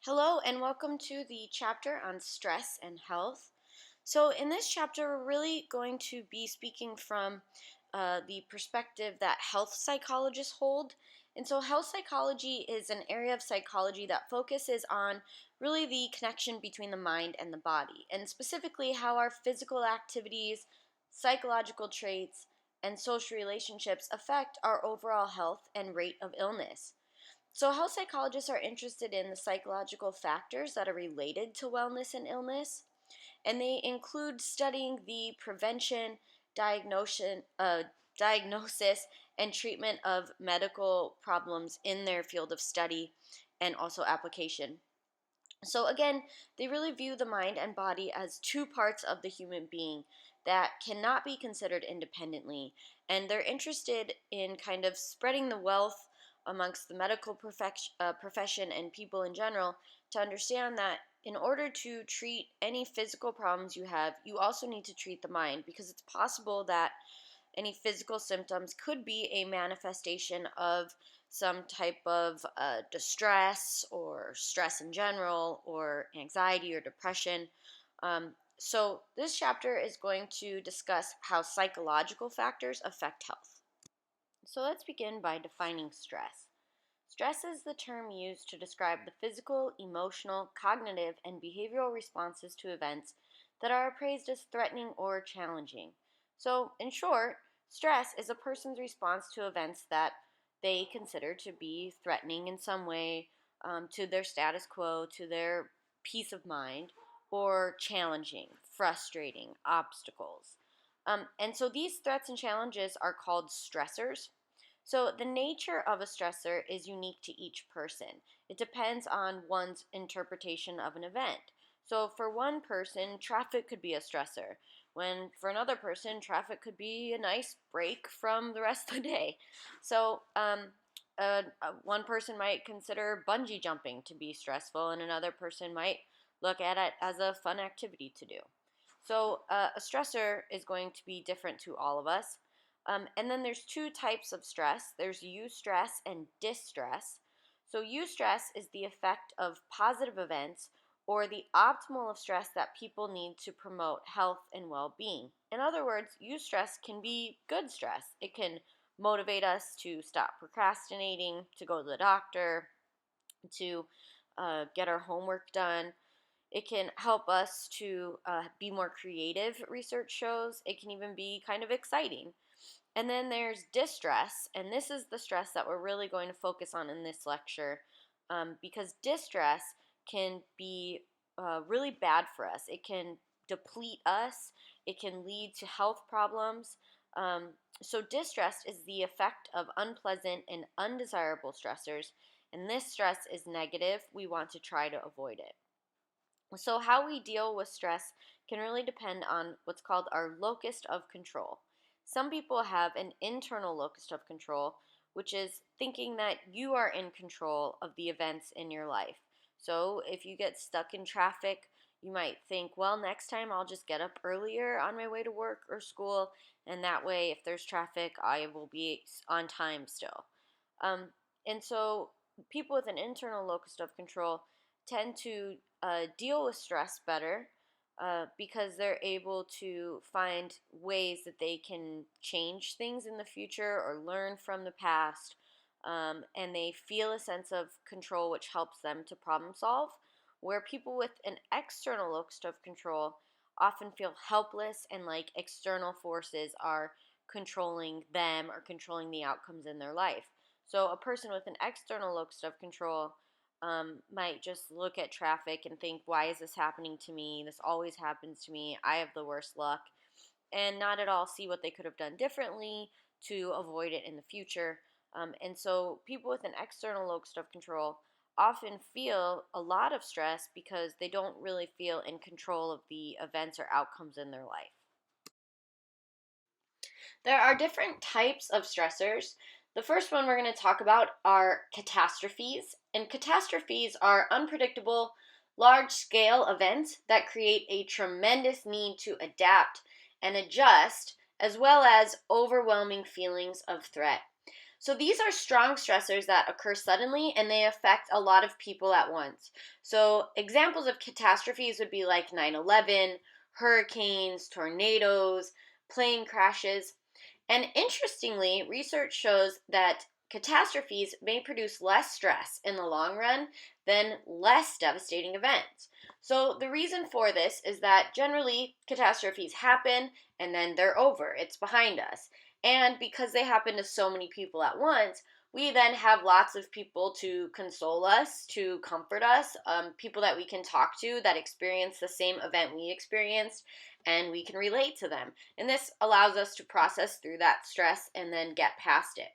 Hello and welcome to the chapter on stress and health. So, in this chapter, we're really going to be speaking from the perspective that health psychologists hold. And so, health psychology is an area of psychology that focuses on really the connection between the mind and the body, and specifically how our physical activities, psychological traits, and social relationships affect our overall health and rate of illness. So, health psychologists are interested in the psychological factors that are related to wellness and illness, and they include studying the prevention, diagnosis, and treatment of medical problems in their field of study and also application. So, again, they really view the mind and body as two parts of the human being that cannot be considered independently. And they're interested in kind of spreading the wealth amongst the medical profession and people in general to understand that in order to treat any physical problems you have, you also need to treat the mind because it's possible that any physical symptoms could be a manifestation of some type of distress or stress in general or anxiety or depression. So, this chapter is going to discuss how psychological factors affect health. So, let's begin by defining stress. Stress is the term used to describe the physical, emotional, cognitive, and behavioral responses to events that are appraised as threatening or challenging. So, in short, stress is a person's response to events that they consider to be threatening in some way to their status quo, to their peace of mind, or challenging, frustrating, obstacles. And so these threats and challenges are called stressors. So, the nature of a stressor is unique to each person. It depends on one's interpretation of an event. So, for one person, traffic could be a stressor, when for another person, traffic could be a nice break from the rest of the day. So, one person might consider bungee jumping to be stressful, and another person might look at it as a fun activity to do. So, a stressor is going to be different to all of us. And then there's two types of stress. There's eustress and distress. So eustress is the effect of positive events or the optimal of stress that people need to promote health and well-being. In other words, eustress can be good stress. It can motivate us to stop procrastinating, to go to the doctor, to get our homework done. It can help us to be more creative, research shows. It can even be kind of exciting. And then there's distress, and this is the stress that we're really going to focus on in this lecture because distress can be really bad for us. It can deplete us, it can lead to health problems. So, distress is the effect of unpleasant and undesirable stressors, and this stress is negative. We want to try to avoid it. So, how we deal with stress can really depend on what's called our locus of control. Some people have an internal locus of control, which is thinking that you are in control of the events in your life. So, if you get stuck in traffic, you might think, well, next time I'll just get up earlier on my way to work or school, and that way, if there's traffic, I will be on time still. Um, and so, people with an internal locus of control tend to deal with stress better because they're able to find ways that they can change things in the future or learn from the past. And they feel a sense of control, which helps them to problem solve. Where people with an external locus of control often feel helpless and like external forces are controlling them or controlling the outcomes in their life. So, a person with an external locus of control might just look at traffic and think, why is this happening to me? This always happens to me. I have the worst luck. And not at all see what they could have done differently to avoid it in the future. And so people with an external locus of control often feel a lot of stress because they don't really feel in control of the events or outcomes in their life. There are different types of stressors. The first one we're going to talk about are catastrophes. And catastrophes are unpredictable, large-scale events that create a tremendous need to adapt and adjust, as well as overwhelming feelings of threat. So these are strong stressors that occur suddenly and they affect a lot of people at once. So examples of catastrophes would be like 9/11, hurricanes, tornadoes, plane crashes. And interestingly, research shows that catastrophes may produce less stress in the long run than less devastating events. So, the reason for this is that generally catastrophes happen and then they're over, it's behind us. And because they happen to so many people at once, we then have lots of people to console us, to comfort us, people that we can talk to that experience the same event we experienced, and we can relate to them. And this allows us to process through that stress and then get past it.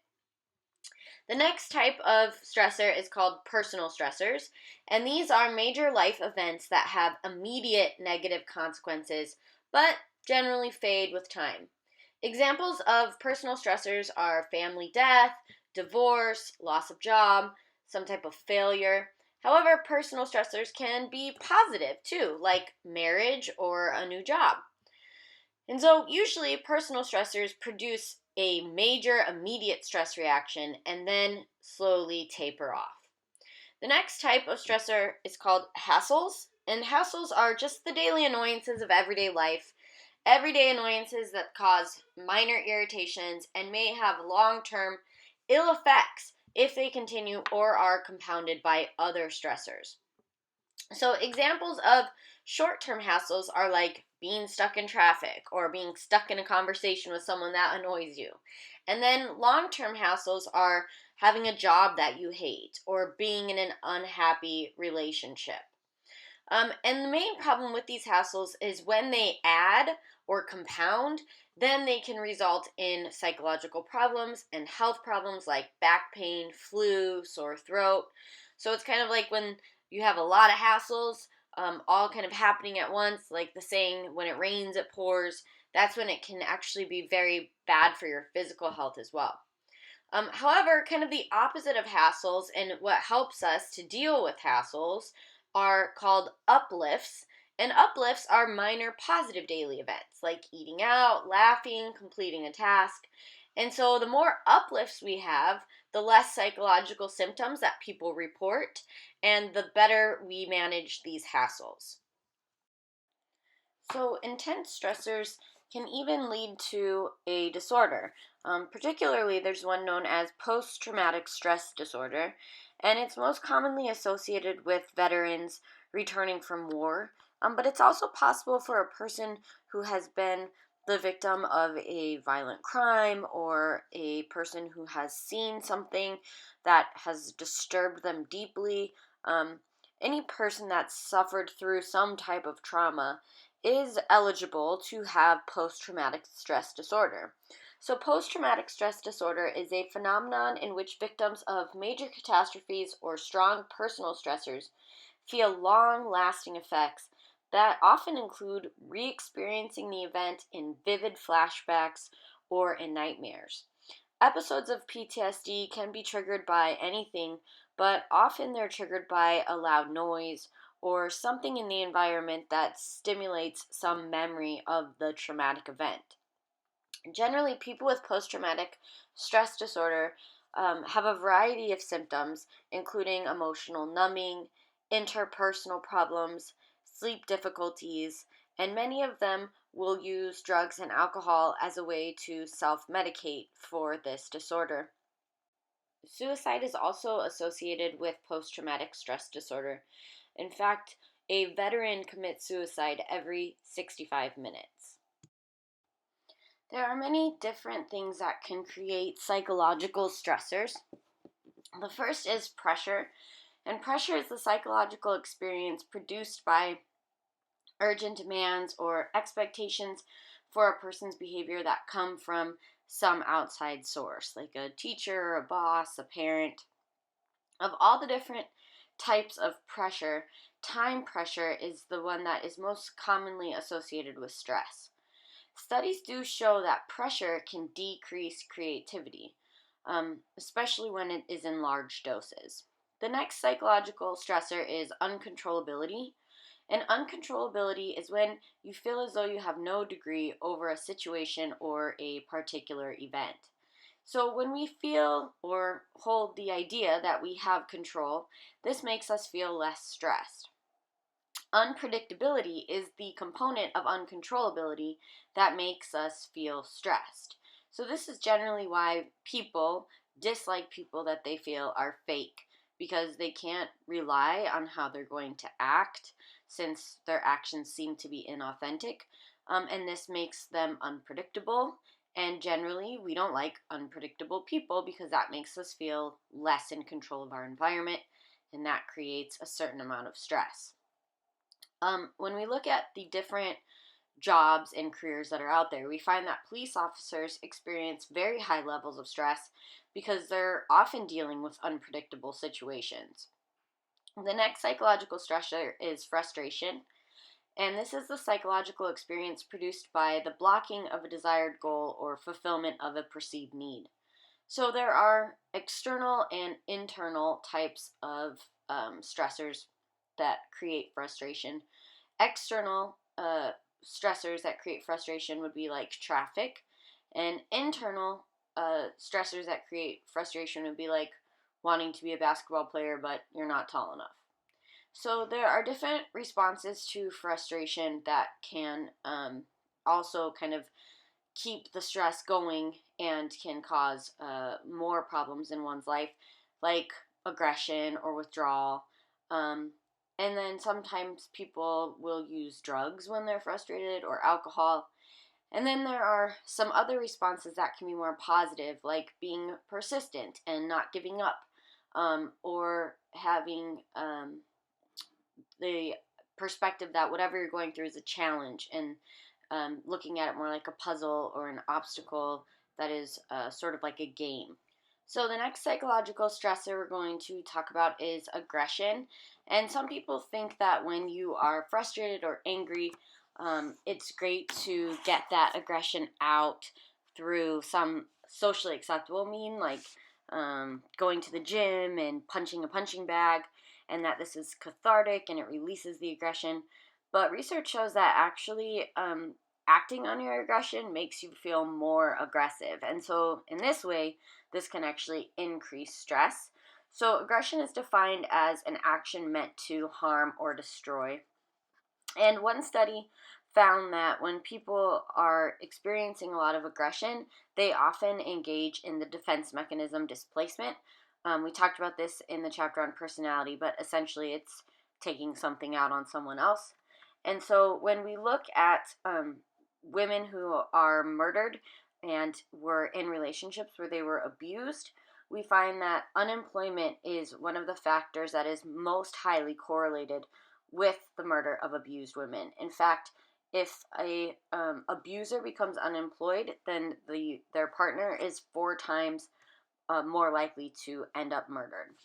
The next type of stressor is called personal stressors, and these are major life events that have immediate negative consequences, but generally fade with time. Examples of personal stressors are family death, divorce, loss of job, some type of failure. However, personal stressors can be positive too, like marriage or a new job. And so, usually, personal stressors produce a major immediate stress reaction and then slowly taper off. The next type of stressor is called hassles, and hassles are just the daily annoyances of everyday life, everyday annoyances that cause minor irritations and may have long term ill effects if they continue or are compounded by other stressors. So, examples of short term hassles are like being stuck in traffic or being stuck in a conversation with someone that annoys you. And then long term hassles are having a job that you hate or being in an unhappy relationship. And the main problem with these hassles is when they add or compound, then they can result in psychological problems and health problems like back pain, flu, sore throat. So it's kind of like when you have a lot of hassles, all kind of happening at once, like the saying, when it rains, it pours. That's when it can actually be very bad for your physical health as well. However, kind of the opposite of hassles and what helps us to deal with hassles are called uplifts. And uplifts are minor positive daily events like eating out, laughing, completing a task. And so the more uplifts we have, the less psychological symptoms that people report, and the better we manage these hassles. So, intense stressors can even lead to a disorder. Particularly, there's one known as post traumatic stress disorder, and it's most commonly associated with veterans returning from war. But it's also possible for a person who has been the victim of a violent crime or a person who has seen something that has disturbed them deeply. Any person that's suffered through some type of trauma is eligible to have post traumatic stress disorder. So, post traumatic stress disorder is a phenomenon in which victims of major catastrophes or strong personal stressors feel long lasting effects that often include re experiencing the event in vivid flashbacks or in nightmares. Episodes of PTSD can be triggered by anything, but often they're triggered by a loud noise or something in the environment that stimulates some memory of the traumatic event. Generally, people with post traumatic stress disorder have a variety of symptoms, including emotional numbing, interpersonal problems, sleep difficulties, and many of them will use drugs and alcohol as a way to self medicate for this disorder. Suicide is also associated with post traumatic stress disorder. In fact, a veteran commits suicide every 65 minutes. There are many different things that can create psychological stressors. The first is pressure, and pressure is the psychological experience produced by urgent demands or expectations for a person's behavior that come from some outside source, like a teacher, a boss, a parent. Of all the different types of pressure, time pressure is the one that is most commonly associated with stress. Studies do show that pressure can decrease creativity, especially when it is in large doses. The next psychological stressor is uncontrollability. And uncontrollability is when you feel as though you have no degree over a situation or a particular event. So when we feel or hold the idea that we have control, this makes us feel less stressed. Unpredictability is the component of uncontrollability that makes us feel stressed. So, this is generally why people dislike people that they feel are fake, because they can't rely on how they're going to act since their actions seem to be inauthentic. And this makes them unpredictable. And generally, we don't like unpredictable people because that makes us feel less in control of our environment, and that creates a certain amount of stress. When we look at the different jobs and careers that are out there, we find that police officers experience very high levels of stress because they're often dealing with unpredictable situations. The next psychological stressor is frustration, and this is the psychological experience produced by the blocking of a desired goal or fulfillment of a perceived need. So there are external and internal types of stressors that create frustration. External stressors that create frustration would be like traffic, and internal stressors that create frustration would be like wanting to be a basketball player but you're not tall enough. So there are different responses to frustration that can also kind of keep the stress going and can cause more problems in one's life, like aggression or withdrawal. Um, and then sometimes people will use drugs when they're frustrated or alcohol. And then there are some other responses that can be more positive, like being persistent and not giving up, or having the perspective that whatever you're going through is a challenge, and looking at it more like a puzzle or an obstacle that is sort of like a game. So, the next psychological stressor we're going to talk about is aggression. And some people think that when you are frustrated or angry, it's great to get that aggression out through some socially acceptable mean, like going to the gym and punching a punching bag, and that this is cathartic and it releases the aggression. But research shows that actually acting on your aggression makes you feel more aggressive. And so, in this way, this can actually increase stress. So, aggression is defined as an action meant to harm or destroy. And one study found that when people are experiencing a lot of aggression, they often engage in the defense mechanism displacement. We talked about this in the chapter on personality, but essentially it's taking something out on someone else. And so when we look at women who are murdered and were in relationships where they were abused, we find that unemployment is one of the factors that is most highly correlated with the murder of abused women. In fact, if a abuser becomes unemployed, then their partner is 4 times more likely to end up murdered.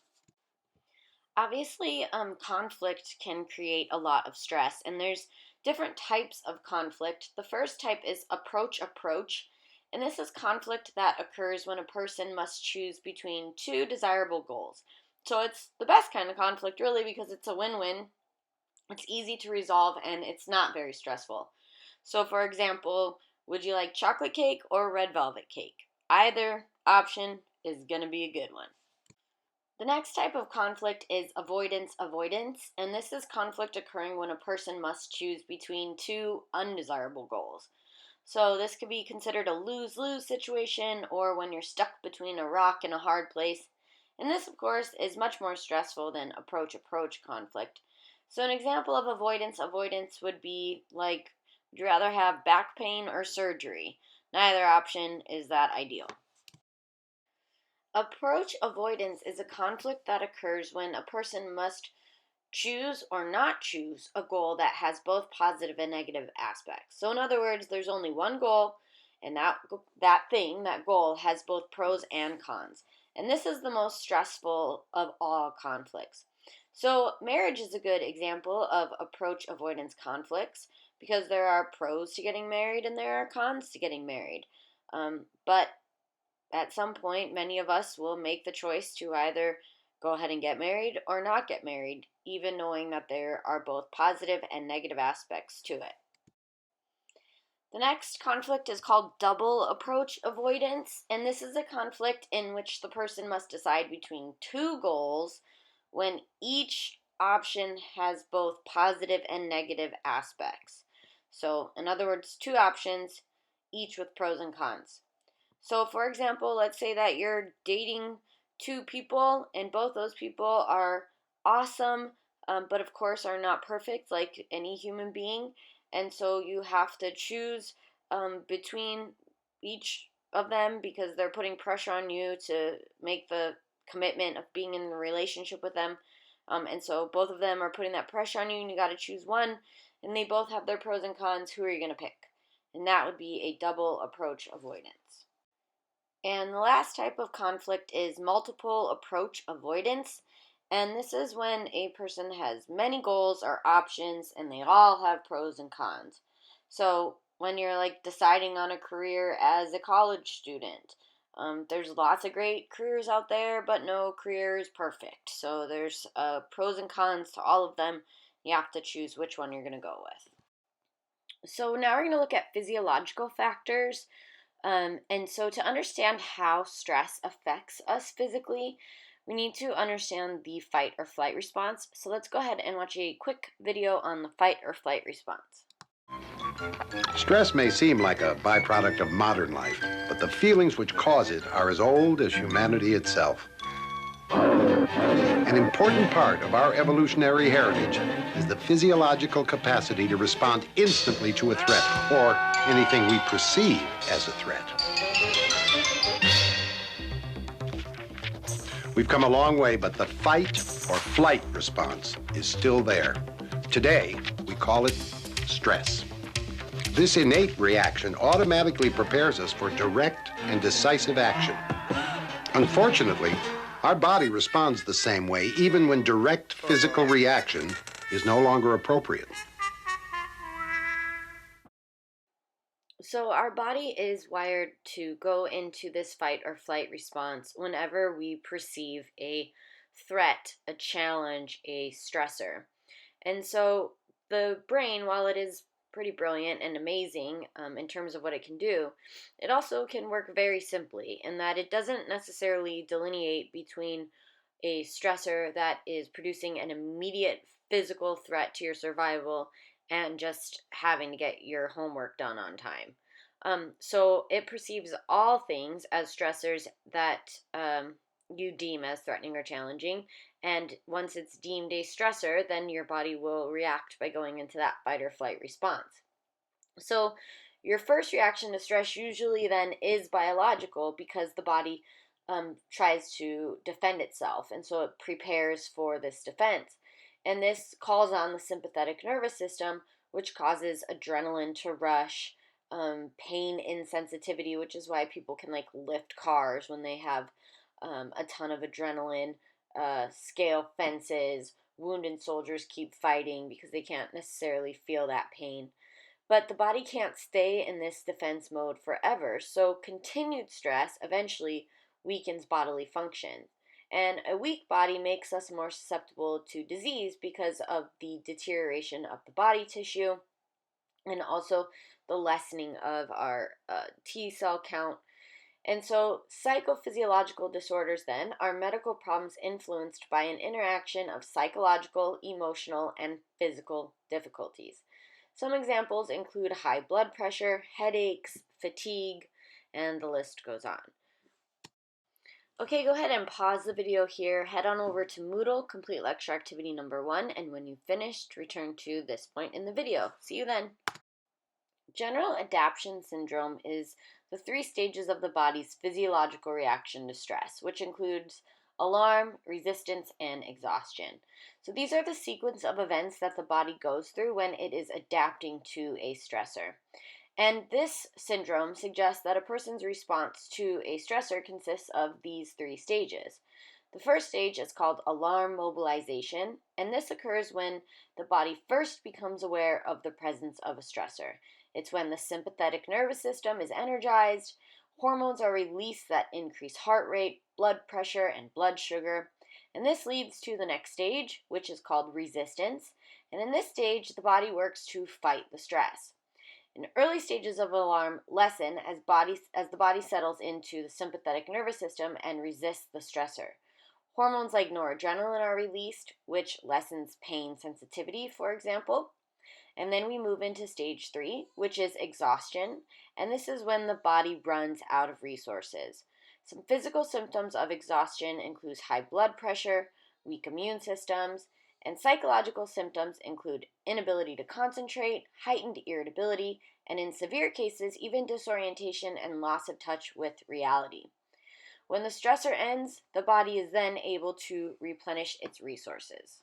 Obviously, conflict can create a lot of stress, and there's different types of conflict. The first type is approach, and this is conflict that occurs when a person must choose between two desirable goals. So it's the best kind of conflict, really, because it's a win-win. It's easy to resolve, and it's not very stressful. So, for example, would you like chocolate cake or red velvet cake? Either option is going to be a good one. The next type of conflict is avoidance, and this is conflict occurring when a person must choose between two undesirable goals. So this could be considered a lose-lose situation, or when you're stuck between a rock and a hard place. And this, of course, is much more stressful than approach conflict. So an example of avoidance would be like, would you rather have back pain or surgery? Neither option is that ideal. Approach avoidance is a conflict that occurs when a person must choose or not choose a goal that has both positive and negative aspects. So in other words, there's only one goal, and that goal has both pros and cons. And this is the most stressful of all conflicts. So marriage is a good example of approach avoidance conflicts because there are pros to getting married and there are cons to getting married. But at some point, many of us will make the choice to either go ahead and get married or not get married, even knowing that there are both positive and negative aspects to it. The next conflict is called double approach avoidance, and this is a conflict in which the person must decide between two goals when each option has both positive and negative aspects. So, in other words, two options, each with pros and cons. So, for example, let's say that you're dating two people, and both those people are awesome, but of course are not perfect like any human being. And so you have to choose between each of them because they're putting pressure on you to make the commitment of being in a relationship with them. And so both of them are putting that pressure on you, and you got to choose one. And they both have their pros and cons. Who are you going to pick? And that would be a double approach avoidance. And the last type of conflict is multiple approach avoidance. And this is when a person has many goals or options and they all have pros and cons. So when you're like deciding on a career as a college student, there's lots of great careers out there, but no career is perfect. So there's pros and cons to all of them. You have to choose which one you're going to go with. So now we're going to look at physiological factors. And so to understand how stress affects us physically, we need to understand the fight or flight response. So let's go ahead and watch a quick video on the fight or flight response. Stress may seem like a byproduct of modern life, but the feelings which cause it are as old as humanity itself. An important part of our evolutionary heritage is the physiological capacity to respond instantly to a threat or anything we perceive as a threat. We've come a long way, but the fight or flight response is still there. Today, we call it stress. This innate reaction automatically prepares us for direct and decisive action. Unfortunately, our body responds the same way even when direct physical reaction is no longer appropriate. So our body is wired to go into this fight or flight response whenever we perceive a threat, a challenge, a stressor. And so the brain, while it is pretty brilliant and amazing in terms of what it can do, it also can work very simply in that it doesn't necessarily delineate between a stressor that is producing an immediate physical threat to your survival and just having to get your homework done on time. So it perceives all things as stressors that you deem as threatening or challenging. And once it's deemed a stressor, then your body will react by going into that fight or flight response. So your first reaction to stress usually then is biological because the body tries to defend itself. And so it prepares for this defense. And this calls on the sympathetic nervous system, which causes adrenaline to rush, pain insensitivity, which is why people can like lift cars when they have a ton of adrenaline, scale fences, wounded soldiers keep fighting because they can't necessarily feel that pain. But the body can't stay in this defense mode forever, so continued stress eventually weakens bodily function. And a weak body makes us more susceptible to disease because of the deterioration of the body tissue and also the lessening of our T cell count. And so, psychophysiological disorders then are medical problems influenced by an interaction of psychological, emotional, and physical difficulties. Some examples include high blood pressure, headaches, fatigue, and the list goes on. Okay, go ahead and pause the video here, head on over to Moodle, complete lecture activity number 1, and when you've finished, return to this point in the video. See you then. General adaptation syndrome is the 3 stages of the body's physiological reaction to stress, which includes alarm, resistance, and exhaustion. So these are the sequence of events that the body goes through when it is adapting to a stressor. And this syndrome suggests that a person's response to a stressor consists of these 3 stages. The first stage is called alarm mobilization, and this occurs when the body first becomes aware of the presence of a stressor. It's when the sympathetic nervous system is energized, hormones are released that increase heart rate, blood pressure, and blood sugar. And this leads to the next stage, which is called resistance. And in this stage, the body works to fight the stress. And early stages of alarm lessen as the body settles into the sympathetic nervous system and resists the stressor. Hormones like noradrenaline are released, which lessens pain sensitivity, for example. And then we move into stage 3, which is exhaustion, and this is when the body runs out of resources. Some physical symptoms of exhaustion include high blood pressure, weak immune systems, and psychological symptoms include inability to concentrate, heightened irritability, and in severe cases, even disorientation and loss of touch with reality. When the stressor ends, the body is then able to replenish its resources.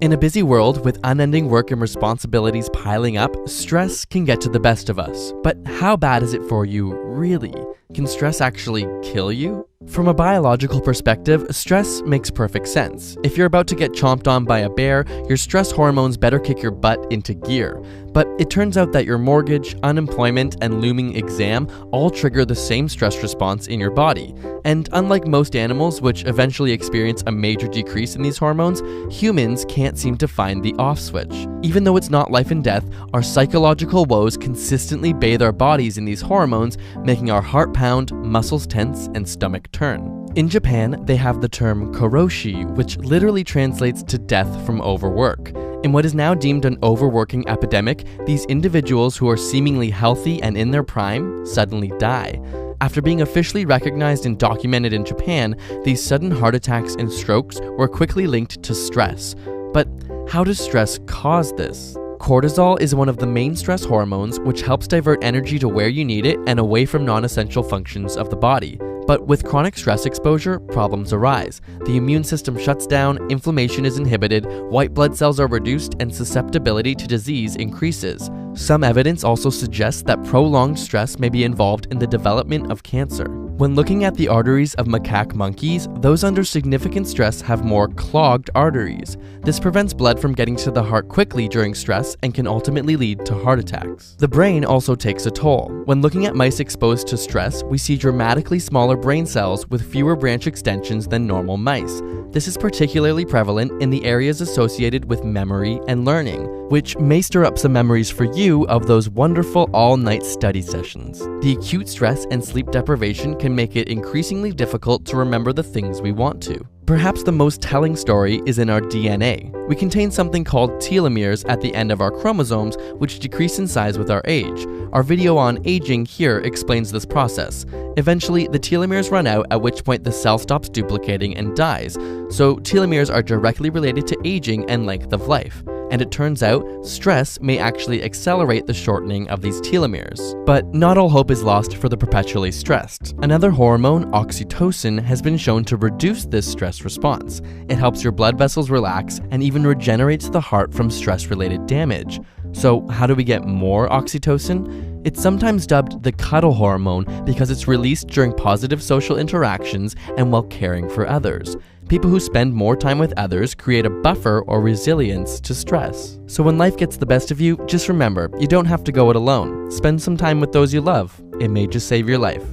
In a busy world with unending work and responsibilities piling up, stress can get to the best of us. But how bad is it for you, really? Can stress actually kill you? From a biological perspective, stress makes perfect sense. If you're about to get chomped on by a bear, your stress hormones better kick your butt into gear. But it turns out that your mortgage, unemployment, and looming exam all trigger the same stress response in your body. And unlike most animals, which eventually experience a major decrease in these hormones, humans can't seem to find the off switch. Even though it's not life and death, our psychological woes consistently bathe our bodies in these hormones, making our heart pound, muscles tense, and stomach turn. In Japan, they have the term karoshi, which literally translates to death from overwork. In what is now deemed an overworking epidemic, these individuals who are seemingly healthy and in their prime suddenly die. After being officially recognized and documented in Japan, these sudden heart attacks and strokes were quickly linked to stress. But how does stress cause this? Cortisol is one of the main stress hormones, which helps divert energy to where you need it and away from non-essential functions of the body. But with chronic stress exposure, problems arise. The immune system shuts down, inflammation is inhibited, white blood cells are reduced, and susceptibility to disease increases. Some evidence also suggests that prolonged stress may be involved in the development of cancer. When looking at the arteries of macaque monkeys, those under significant stress have more clogged arteries. This prevents blood from getting to the heart quickly during stress and can ultimately lead to heart attacks. The brain also takes a toll. When looking at mice exposed to stress, we see dramatically smaller brain cells with fewer branch extensions than normal mice. This is particularly prevalent in the areas associated with memory and learning, which may stir up some memories for you of those wonderful all-night study sessions. The acute stress and sleep deprivation can make it increasingly difficult to remember the things we want to. Perhaps the most telling story is in our DNA. We contain something called telomeres at the end of our chromosomes, which decrease in size with our age. Our video on aging here explains this process. Eventually, the telomeres run out, at which point the cell stops duplicating and dies. So telomeres are directly related to aging and length of life. And it turns out, stress may actually accelerate the shortening of these telomeres. But not all hope is lost for the perpetually stressed. Another hormone, oxytocin, has been shown to reduce this stress response. It helps your blood vessels relax and even regenerates the heart from stress-related damage. So how do we get more oxytocin? It's sometimes dubbed the cuddle hormone because it's released during positive social interactions and while caring for others. People who spend more time with others create a buffer or resilience to stress. So when life gets the best of you, just remember, you don't have to go it alone. Spend some time with those you love. It may just save your life.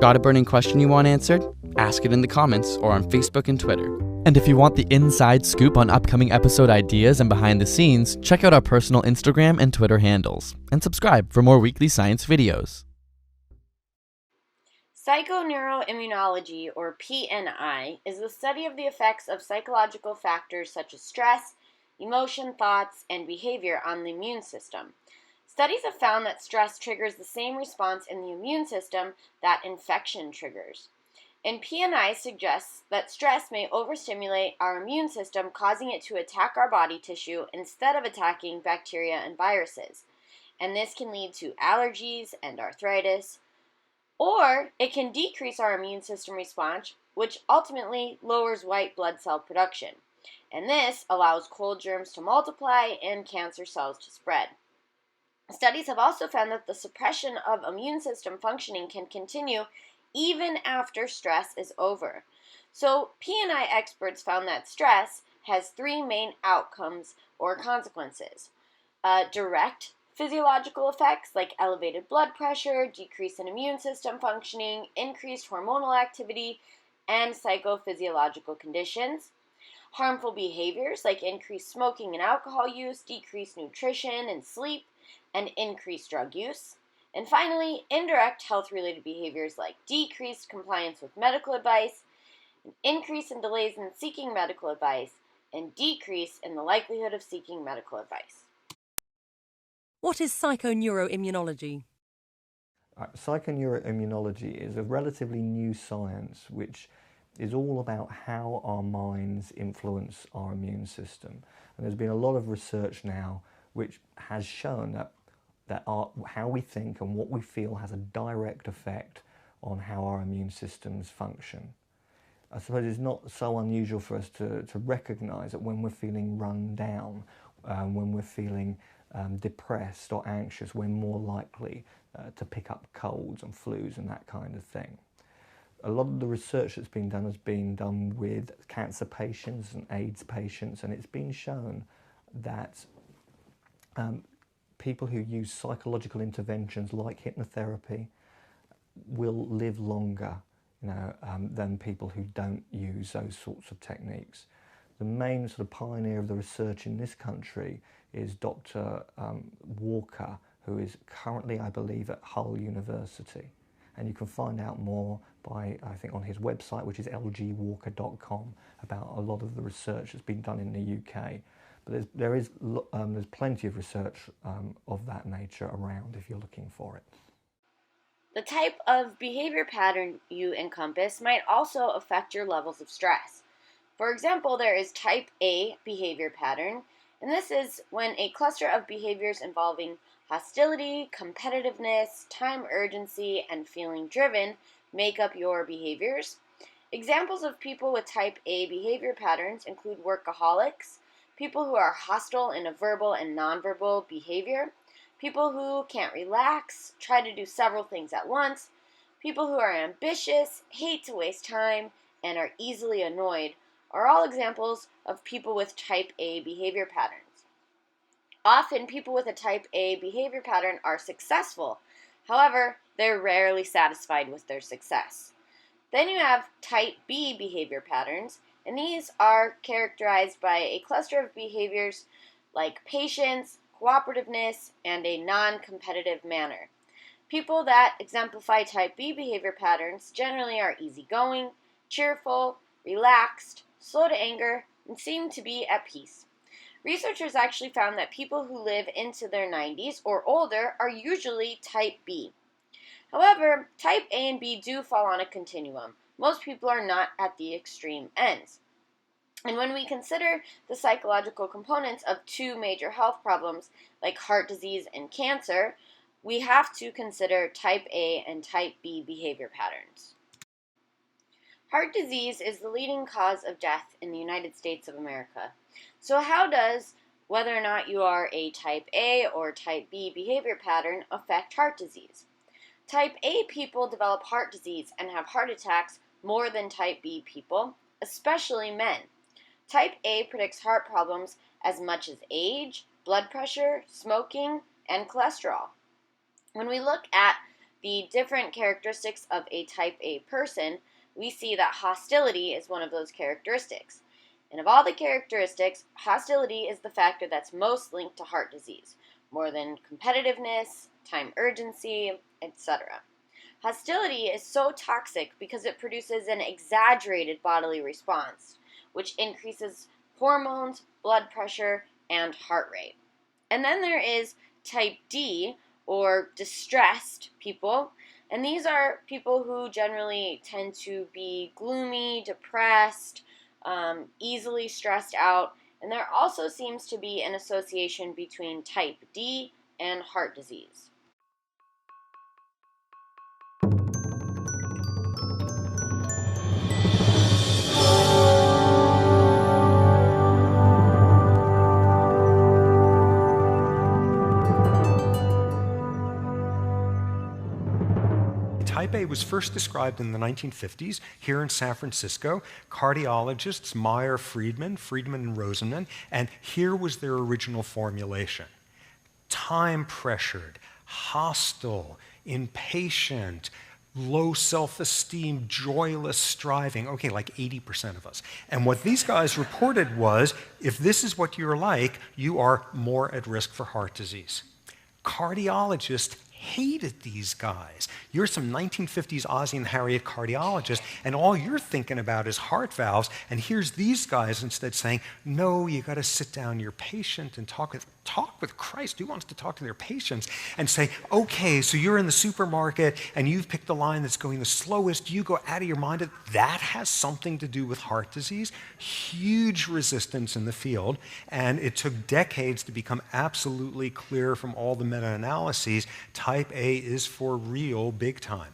Got a burning question you want answered? Ask it in the comments or on Facebook and Twitter. And if you want the inside scoop on upcoming episode ideas and behind the scenes, check out our personal Instagram and Twitter handles. And subscribe for more weekly science videos. Psychoneuroimmunology, or PNI, is the study of the effects of psychological factors such as stress, emotion, thoughts, and behavior on the immune system. Studies have found that stress triggers the same response in the immune system that infection triggers. And PNI suggests that stress may overstimulate our immune system, causing it to attack our body tissue instead of attacking bacteria and viruses. And this can lead to allergies and arthritis. Or it can decrease our immune system response, which ultimately lowers white blood cell production. And this allows cold germs to multiply and cancer cells to spread. Studies have also found that the suppression of immune system functioning can continue even after stress is over. So PNI experts found that stress has three main outcomes or consequences. Direct physiological effects like elevated blood pressure, decrease in immune system functioning, increased hormonal activity, and psychophysiological conditions. Harmful behaviors like increased smoking and alcohol use, decreased nutrition and sleep, and increased drug use. And finally, indirect health-related behaviors like decreased compliance with medical advice, an increase in delays in seeking medical advice, and decrease in the likelihood of seeking medical advice. What is psychoneuroimmunology? Psychoneuroimmunology is a relatively new science which is all about how our minds influence our immune system. And there's been a lot of research now which has shown that how we think and what we feel has a direct effect on how our immune systems function. I suppose it's not so unusual for us to recognise that when we're feeling run down, when we're feeling depressed or anxious, we're more likely to pick up colds and flus and that kind of thing. A lot of the research that's been done has been done with cancer patients and AIDS patients, and it's been shown that people who use psychological interventions like hypnotherapy will live longer, than people who don't use those sorts of techniques. The main sort of pioneer of the research in this country is Dr. Walker, who is currently, I believe, at Hull University. And you can find out more by, I think, on his website, which is lgwalker.com, about a lot of the research that's been done in the UK. But there's plenty of research of that nature around if you're looking for it. The type of behavior pattern you encompass might also affect your levels of stress. For example, there is type A behavior pattern, and this is when a cluster of behaviors involving hostility, competitiveness, time urgency, and feeling driven make up your behaviors. Examples of people with type A behavior patterns include workaholics, people who are hostile in a verbal and nonverbal behavior, people who can't relax, try to do several things at once, people who are ambitious, hate to waste time, and are easily annoyed are all examples of people with type A behavior patterns. Often, people with a type A behavior pattern are successful. However, they're rarely satisfied with their success. Then you have type B behavior patterns, and these are characterized by a cluster of behaviors like patience, cooperativeness, and a non-competitive manner. People that exemplify type B behavior patterns generally are easygoing, cheerful, relaxed, slow to anger, and seem to be at peace. Researchers actually found that people who live into their 90s or older are usually type B. However, type A and B do fall on a continuum. Most people are not at the extreme ends. And when we consider the psychological components of two major health problems like heart disease and cancer, we have to consider type A and type B behavior patterns. Heart disease is the leading cause of death in the United States of America. So how does whether or not you are a type A or type B behavior pattern affect heart disease? Type A people develop heart disease and have heart attacks more than type B people, especially men. Type A predicts heart problems as much as age, blood pressure, smoking, and cholesterol. When we look at the different characteristics of a type A person, we see that hostility is one of those characteristics. And of all the characteristics, hostility is the factor that's most linked to heart disease, more than competitiveness, time urgency, etc. Hostility is so toxic because it produces an exaggerated bodily response, which increases hormones, blood pressure, and heart rate. And then there is type D, or distressed people, and these are people who generally tend to be gloomy, depressed, easily stressed out, and there also seems to be an association between type D and heart disease. Type A was first described in the 1950s here in San Francisco. Cardiologists Meyer, Friedman, and Rosenman, and here was their original formulation. Time-pressured, hostile, impatient, low self-esteem, joyless striving. Okay, like 80% of us. And what these guys reported was, if this is what you're like, you are more at risk for heart disease. Cardiologists hated these guys. You're some 1950s Ozzie and Harriet cardiologist, and all you're thinking about is heart valves, and here's these guys instead saying, no, you got to sit down your patient and talk with Christ. Who wants to talk to their patients and say, okay, so you're in the supermarket and you've picked the line that's going the slowest, you go out of your mind. That has something to do with heart disease. Huge resistance in the field, and it took decades to become absolutely clear from all the meta-analyses. Type A is for real big time.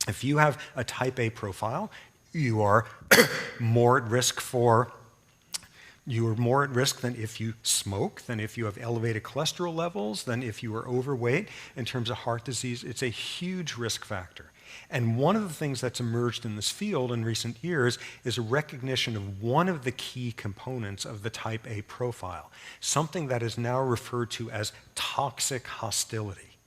If you have a type A profile, you are more at risk than if you smoke, than if you have elevated cholesterol levels, than if you are overweight. In terms of heart disease, it's a huge risk factor. And one of the things that's emerged in this field in recent years is a recognition of one of the key components of the type A profile, something that is now referred to as toxic hostility.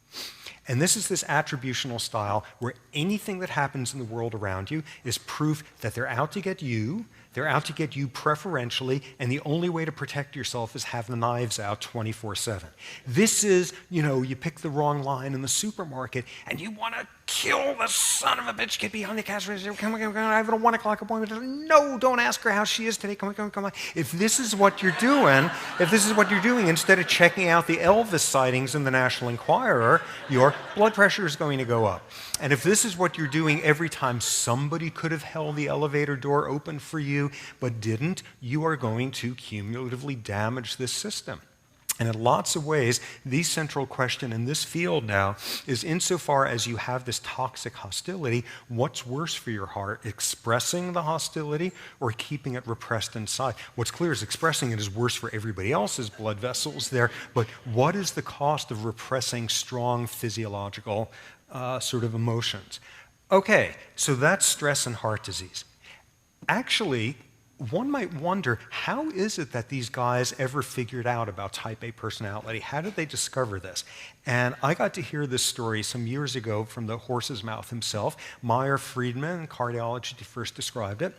And this is this attributional style where anything that happens in the world around you is proof that they're out to get you, they're out to get you preferentially, and the only way to protect yourself is have the knives out 24/7. This is, you pick the wrong line in the supermarket and you want to kill the son of a bitch, get behind the cash register, come on, I have a 1 o'clock appointment. No, don't ask her how she is today, come on. If this is what you're doing, instead of checking out the Elvis sightings in the National Enquirer, your blood pressure is going to go up. And if this is what you're doing every time somebody could have held the elevator door open for you but didn't, you are going to cumulatively damage this system. And in lots of ways, the central question in this field now is, insofar as you have this toxic hostility, what's worse for your heart, expressing the hostility or keeping it repressed inside? What's clear is expressing it is worse for everybody else's blood vessels there, but what is the cost of repressing strong physiological sort of emotions? Okay, so that's stress and heart disease. Actually, one might wonder, how is it that these guys ever figured out about type A personality? How did they discover this? And I got to hear this story some years ago from the horse's mouth himself. Meyer Friedman, cardiologist, first described it.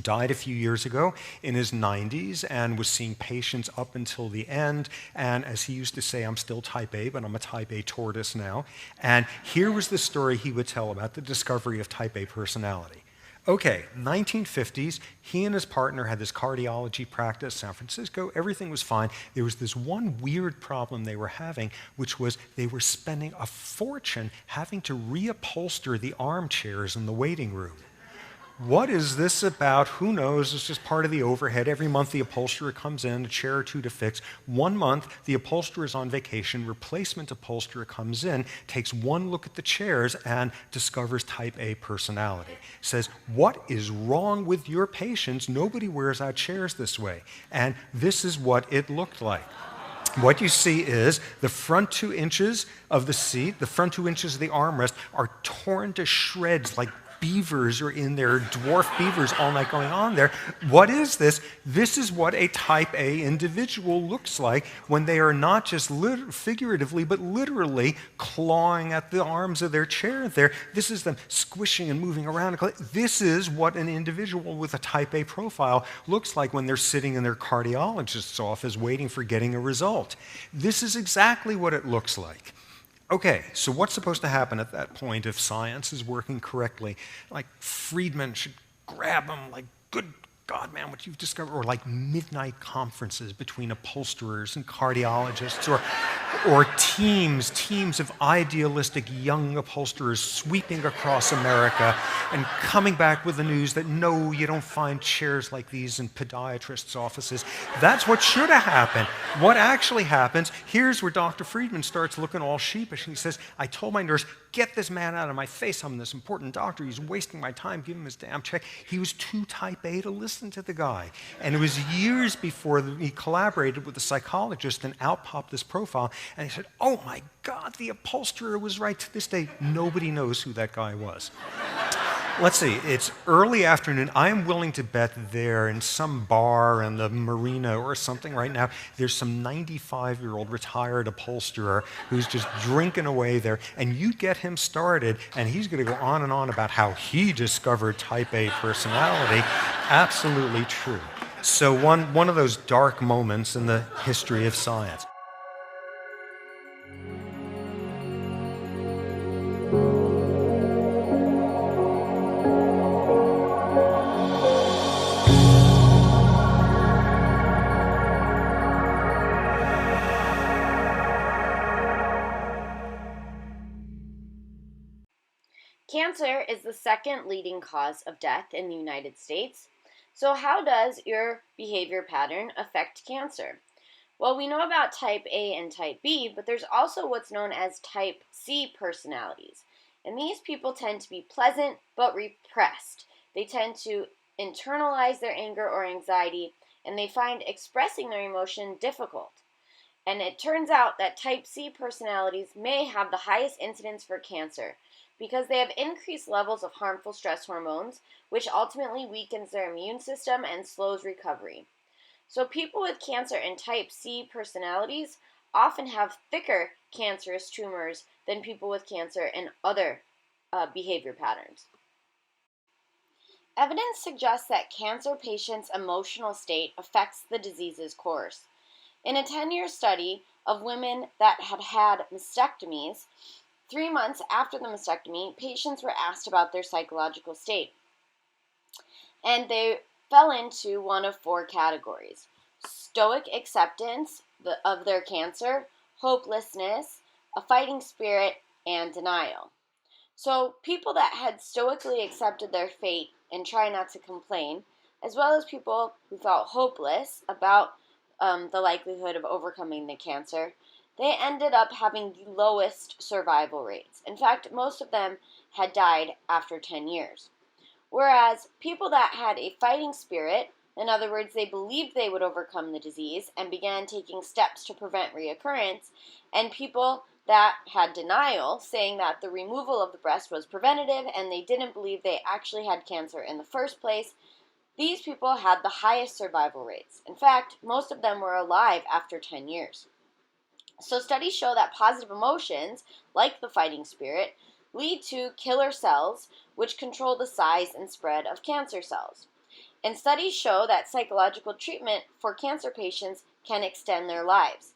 Died a few years ago in his 90s and was seeing patients up until the end. And as he used to say, I'm still type A, but I'm a type A tortoise now. And here was the story he would tell about the discovery of type A personality. Okay, 1950s, he and his partner had this cardiology practice, San Francisco, everything was fine. There was this one weird problem they were having, which was they were spending a fortune having to reupholster the armchairs in the waiting room. What is this about? Who knows? It's just part of the overhead. Every month the upholsterer comes in, a chair or two to fix. 1 month, the upholsterer is on vacation, replacement upholsterer comes in, takes one look at the chairs and discovers type A personality. Says, what is wrong with your patients? Nobody wears out chairs this way. And this is what it looked like. What you see is the front 2 inches of the seat, the front 2 inches of the armrest are torn to shreds like beavers are in there, dwarf beavers all night going on there. What is this? This is what a type A individual looks like when they are not just figuratively, but literally clawing at the arms of their chair there. This is them squishing and moving around. This is what an individual with a type A profile looks like when they're sitting in their cardiologist's office waiting for getting a result. This is exactly what it looks like. Okay, so what's supposed to happen at that point if science is working correctly? Like Friedman should grab them like, good God, man, what you've discovered, or like midnight conferences between upholsterers and cardiologists, or teams of idealistic young upholsterers sweeping across America and coming back with the news that no, you don't find chairs like these in podiatrists' offices. That's what should have happened. What actually happens, here's where Dr. Friedman starts looking all sheepish and he says, I told my nurse, get this man out of my face. I'm this important doctor. He's wasting my time. Give him his damn check. He was too type A to listen to the guy. And it was years before he collaborated with a psychologist and out popped this profile. And he said, oh my God, the upholsterer was right. To this day, nobody knows who that guy was. Let's see, it's early afternoon. I am willing to bet there in some bar in the marina or something right now, there's some 95-year-old retired upholsterer who's just drinking away there, and you get him started, and he's going to go on and on about how he discovered type A personality. Absolutely true. So one of those dark moments in the history of science. Cancer is the second leading cause of death in the United States. So how does your behavior pattern affect cancer? Well, we know about type A and type B, but there's also what's known as type C personalities. And these people tend to be pleasant but repressed. They tend to internalize their anger or anxiety, and they find expressing their emotion difficult. And it turns out that type C personalities may have the highest incidence for cancer because they have increased levels of harmful stress hormones, which ultimately weakens their immune system and slows recovery. So people with cancer and type C personalities often have thicker cancerous tumors than people with cancer and other behavior patterns. Evidence suggests that cancer patients' emotional state affects the disease's course. In a 10-year study of women that had had mastectomies, 3 months after the mastectomy, patients were asked about their psychological state. And they fell into one of 4 categories: stoic acceptance of their cancer, hopelessness, a fighting spirit, and denial. So people that had stoically accepted their fate and try not to complain, as well as people who felt hopeless about the likelihood of overcoming the cancer, they ended up having the lowest survival rates. In fact, most of them had died after 10 years. Whereas people that had a fighting spirit, in other words, they believed they would overcome the disease and began taking steps to prevent reoccurrence, and people that had denial, saying that the removal of the breast was preventative and they didn't believe they actually had cancer in the first place, these people had the highest survival rates. In fact, most of them were alive after 10 years. So studies show that positive emotions, like the fighting spirit, lead to killer cells, which control the size and spread of cancer cells. And studies show that psychological treatment for cancer patients can extend their lives.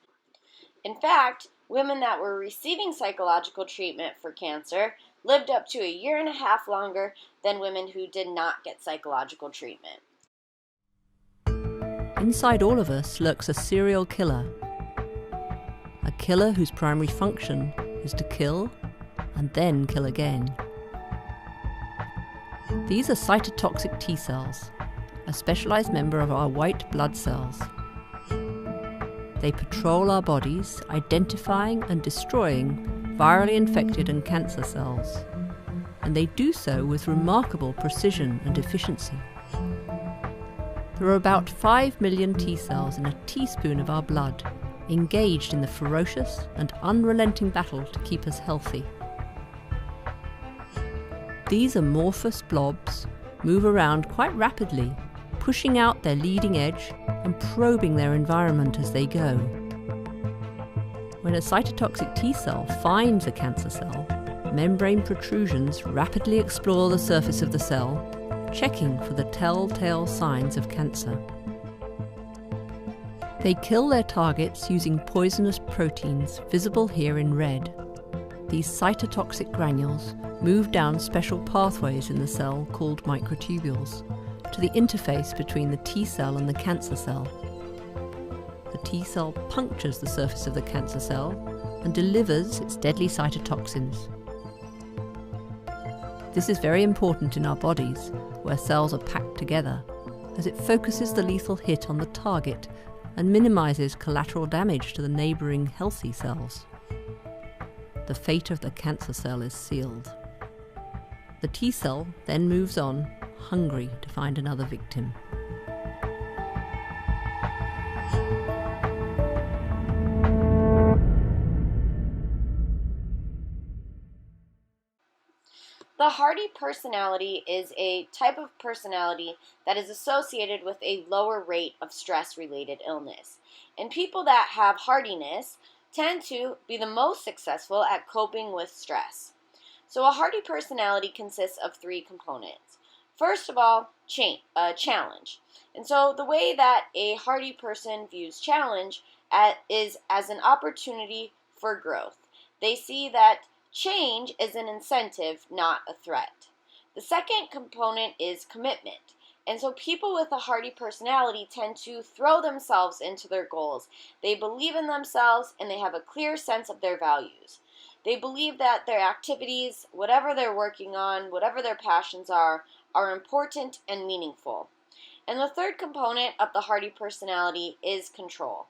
In fact, women that were receiving psychological treatment for cancer lived up to 1.5 years longer than women who did not get psychological treatment. Inside all of us lurks a serial killer. A killer whose primary function is to kill and then kill again. These are cytotoxic T cells, a specialized member of our white blood cells. They patrol our bodies, identifying and destroying virally infected and cancer cells, and they do so with remarkable precision and efficiency. There are about 5 million T cells in a teaspoon of our blood, engaged in the ferocious and unrelenting battle to keep us healthy. These amorphous blobs move around quite rapidly, pushing out their leading edge and probing their environment as they go. When a cytotoxic T cell finds a cancer cell, membrane protrusions rapidly explore the surface of the cell, checking for the telltale signs of cancer. They kill their targets using poisonous proteins visible here in red. These cytotoxic granules move down special pathways in the cell called microtubules to the interface between the T cell and the cancer cell. The T cell punctures the surface of the cancer cell and delivers its deadly cytotoxins. This is very important in our bodies, where cells are packed together, as it focuses the lethal hit on the target and minimizes collateral damage to the neighboring healthy cells. The fate of the cancer cell is sealed. The T cell then moves on, hungry to find another victim. The hearty personality is a type of personality that is associated with a lower rate of stress-related illness. And people that have hardiness tend to be the most successful at coping with stress. So a hearty personality consists of 3 components. First of all, challenge. And so the way that a hearty person views challenge is as an opportunity for growth. They see that change is an incentive, not a threat. The second component is commitment. And so people with a hearty personality tend to throw themselves into their goals. They believe in themselves and they have a clear sense of their values. They believe that their activities, whatever they're working on, whatever their passions are important and meaningful. And the third component of the hearty personality is control.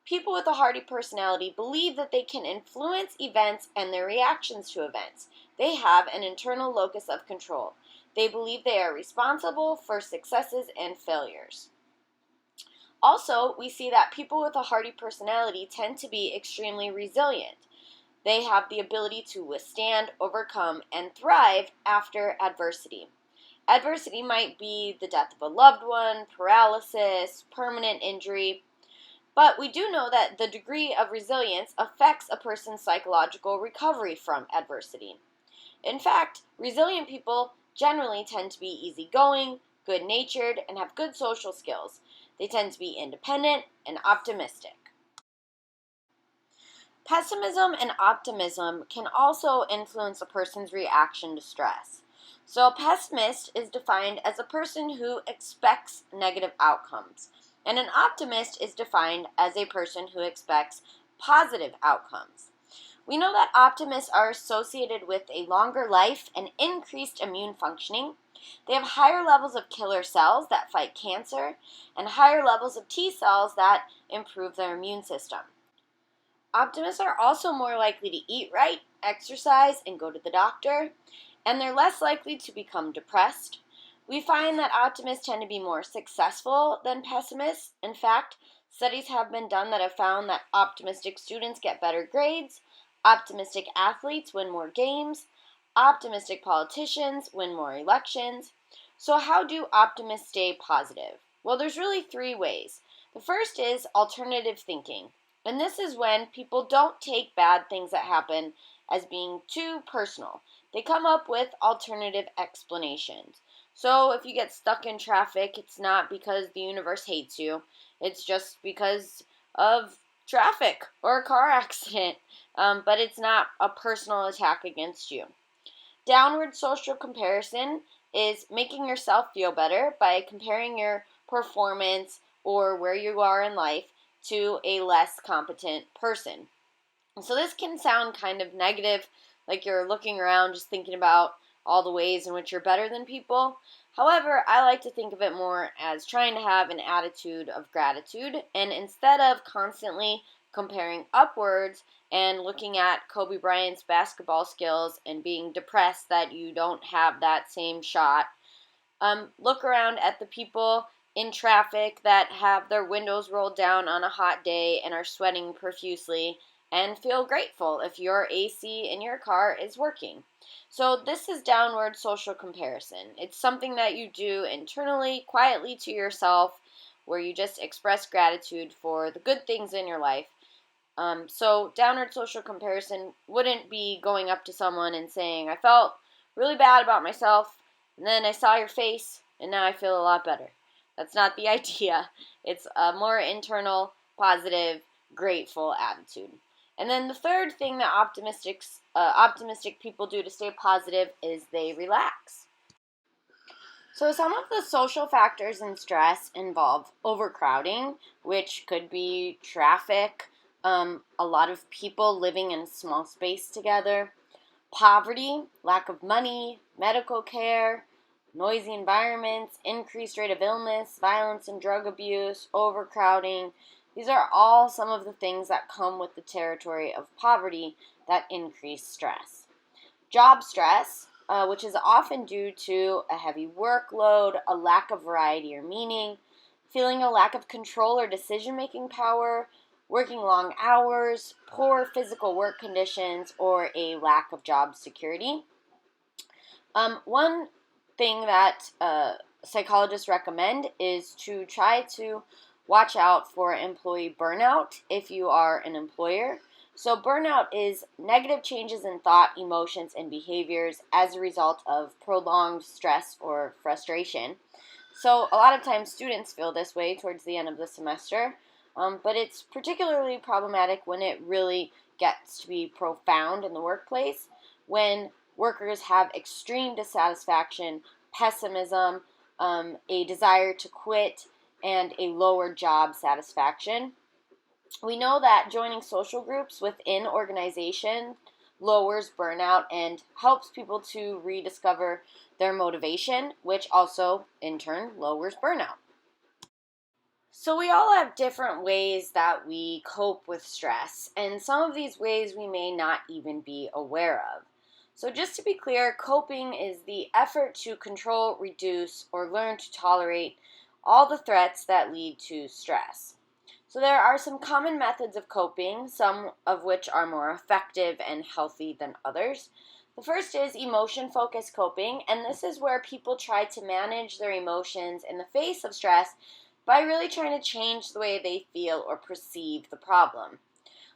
People with a hearty personality believe that they can influence events and their reactions to events. They have an internal locus of control. They believe they are responsible for successes and failures. Also, we see that people with a hearty personality tend to be extremely resilient. They have the ability to withstand, overcome, and thrive after adversity. Adversity might be the death of a loved one, paralysis, permanent injury, but we do know that the degree of resilience affects a person's psychological recovery from adversity. In fact, resilient people generally tend to be easygoing, good-natured, and have good social skills. They tend to be independent and optimistic. Pessimism and optimism can also influence a person's reaction to stress. So a pessimist is defined as a person who expects negative outcomes, and an optimist is defined as a person who expects positive outcomes. We know that optimists are associated with a longer life and increased immune functioning. They have higher levels of killer cells that fight cancer and higher levels of T cells that improve their immune system. Optimists are also more likely to eat right, exercise, and go to the doctor, and they're less likely to become depressed. We find that optimists tend to be more successful than pessimists. In fact, studies have been done that have found that optimistic students get better grades, optimistic athletes win more games, optimistic politicians win more elections. So how do optimists stay positive? Well, there's really three ways. The first is alternative thinking. And this is when people don't take bad things that happen as being too personal. They come up with alternative explanations. So if you get stuck in traffic, it's not because the universe hates you. It's just because of traffic or a car accident. But it's not a personal attack against you. Downward social comparison is making yourself feel better by comparing your performance or where you are in life to a less competent person. So this can sound kind of negative, like you're looking around just thinking about all the ways in which you're better than people. However, I like to think of it more as trying to have an attitude of gratitude, and instead of constantly comparing upwards and looking at Kobe Bryant's basketball skills and being depressed that you don't have that same shot, look around at the people in traffic that have their windows rolled down on a hot day and are sweating profusely, and feel grateful if your AC in your car is working. So this is downward social comparison. It's something that you do internally, quietly to yourself, where you just express gratitude for the good things in your life. So downward social comparison wouldn't be going up to someone and saying, I felt really bad about myself, and then I saw your face, and now I feel a lot better. That's not the idea. It's a more internal, positive, grateful attitude. And then the third thing that optimistic people do to stay positive is they relax. So some of the social factors in stress involve overcrowding, which could be traffic, a lot of people living in a small space together, poverty, lack of money, medical care, noisy environments, increased rate of illness, violence and drug abuse, overcrowding. These are all some of the things that come with the territory of poverty that increase stress. Job stress, which is often due to a heavy workload, a lack of variety or meaning, feeling a lack of control or decision-making power, working long hours, poor physical work conditions, or a lack of job security. One thing that psychologists recommend is to try to watch out for employee burnout if you are an employer. So burnout is negative changes in thought, emotions, and behaviors as a result of prolonged stress or frustration. So a lot of times students feel this way towards the end of the semester, but it's particularly problematic when it really gets to be profound in the workplace, when workers have extreme dissatisfaction, pessimism, a desire to quit, and a lower job satisfaction. We know that joining social groups within organization lowers burnout and helps people to rediscover their motivation, which also, in turn, lowers burnout. So we all have different ways that we cope with stress, and some of these ways we may not even be aware of. So just to be clear, coping is the effort to control, reduce, or learn to tolerate all the threats that lead to stress. So there are some common methods of coping, some of which are more effective and healthy than others. The first is emotion-focused coping, and this is where people try to manage their emotions in the face of stress by really trying to change the way they feel or perceive the problem.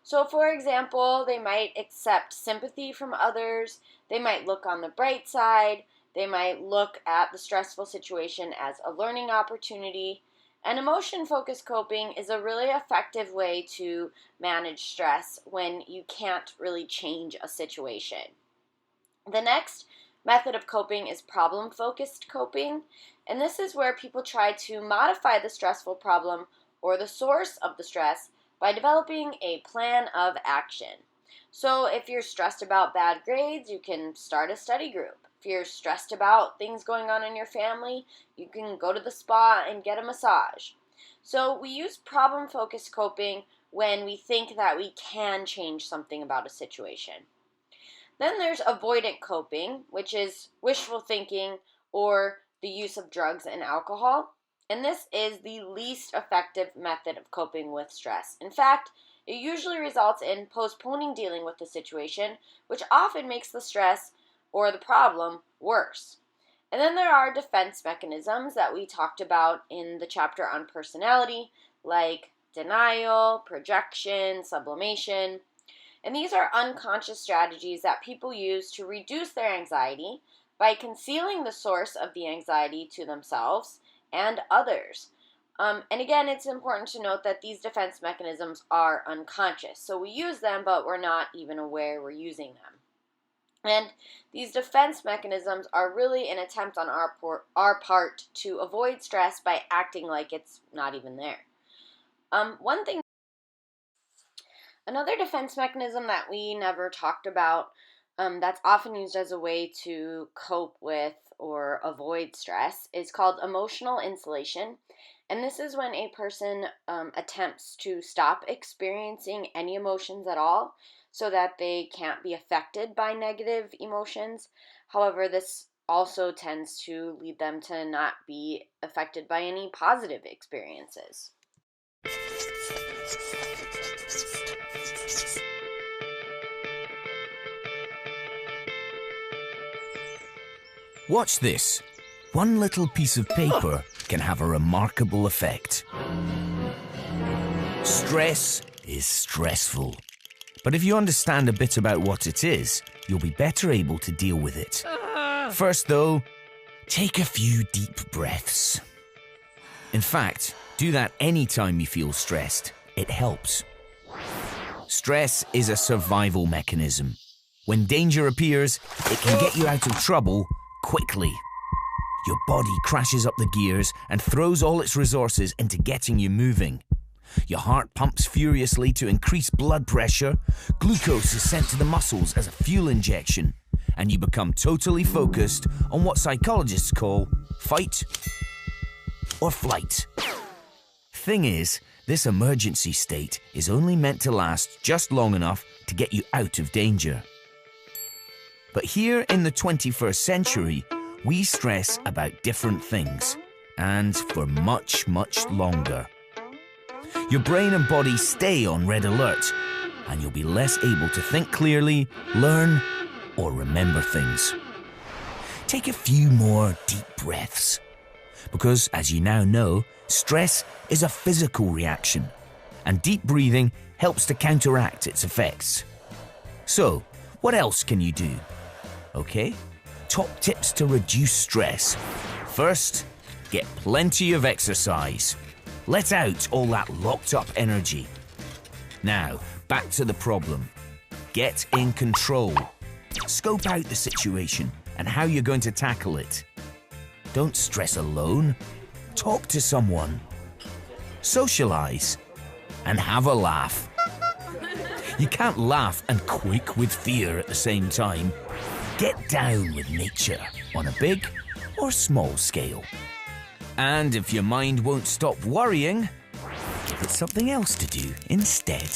So for example, they might accept sympathy from others, they might look on the bright side, they might look at the stressful situation as a learning opportunity, and emotion-focused coping is a really effective way to manage stress when you can't really change a situation. The next method of coping is problem-focused coping, and this is where people try to modify the stressful problem or the source of the stress by developing a plan of action. So if you're stressed about bad grades, you can start a study group. If you're stressed about things going on in your family, you can go to the spa and get a massage. So we use problem-focused coping when we think that we can change something about a situation. Then there's avoidant coping, which is wishful thinking or the use of drugs and alcohol. And this is the least effective method of coping with stress. In fact, it usually results in postponing dealing with the situation, which often makes the stress or the problem worse. And then there are defense mechanisms that we talked about in the chapter on personality, like denial, projection, sublimation. And these are unconscious strategies that people use to reduce their anxiety by concealing the source of the anxiety to themselves and others. And again, it's important to note that these defense mechanisms are unconscious. So we use them, but we're not even aware we're using them. And these defense mechanisms are really an attempt on our part to avoid stress by acting like it's not even there. Another defense mechanism that we never talked about that's often used as a way to cope with or avoid stress is called emotional insulation. And this is when a person attempts to stop experiencing any emotions at all so that they can't be affected by negative emotions. However, this also tends to lead them to not be affected by any positive experiences. Watch this. One little piece of paper can have a remarkable effect. Stress is stressful. But if you understand a bit about what it is, you'll be better able to deal with it. First, though, take a few deep breaths. In fact, do that anytime you feel stressed. It helps. Stress is a survival mechanism. When danger appears, it can get you out of trouble quickly. Your body crashes up the gears and throws all its resources into getting you moving. Your heart pumps furiously to increase blood pressure, glucose is sent to the muscles as a fuel injection, and you become totally focused on what psychologists call fight or flight. Thing is, this emergency state is only meant to last just long enough to get you out of danger. But here in the 21st century, we stress about different things, and for much, much longer. Your brain and body stay on red alert, and you'll be less able to think clearly, learn, or remember things. Take a few more deep breaths, because as you now know, stress is a physical reaction, and deep breathing helps to counteract its effects. So, what else can you do? Okay, top tips to reduce stress. First, get plenty of exercise. Let out all that locked up energy. Now, back to the problem. Get in control. Scope out the situation and how you're going to tackle it. Don't stress alone. Talk to someone. Socialize and have a laugh. You can't laugh and quake with fear at the same time. Get down with nature on a big or small scale. And if your mind won't stop worrying, give it something else to do instead.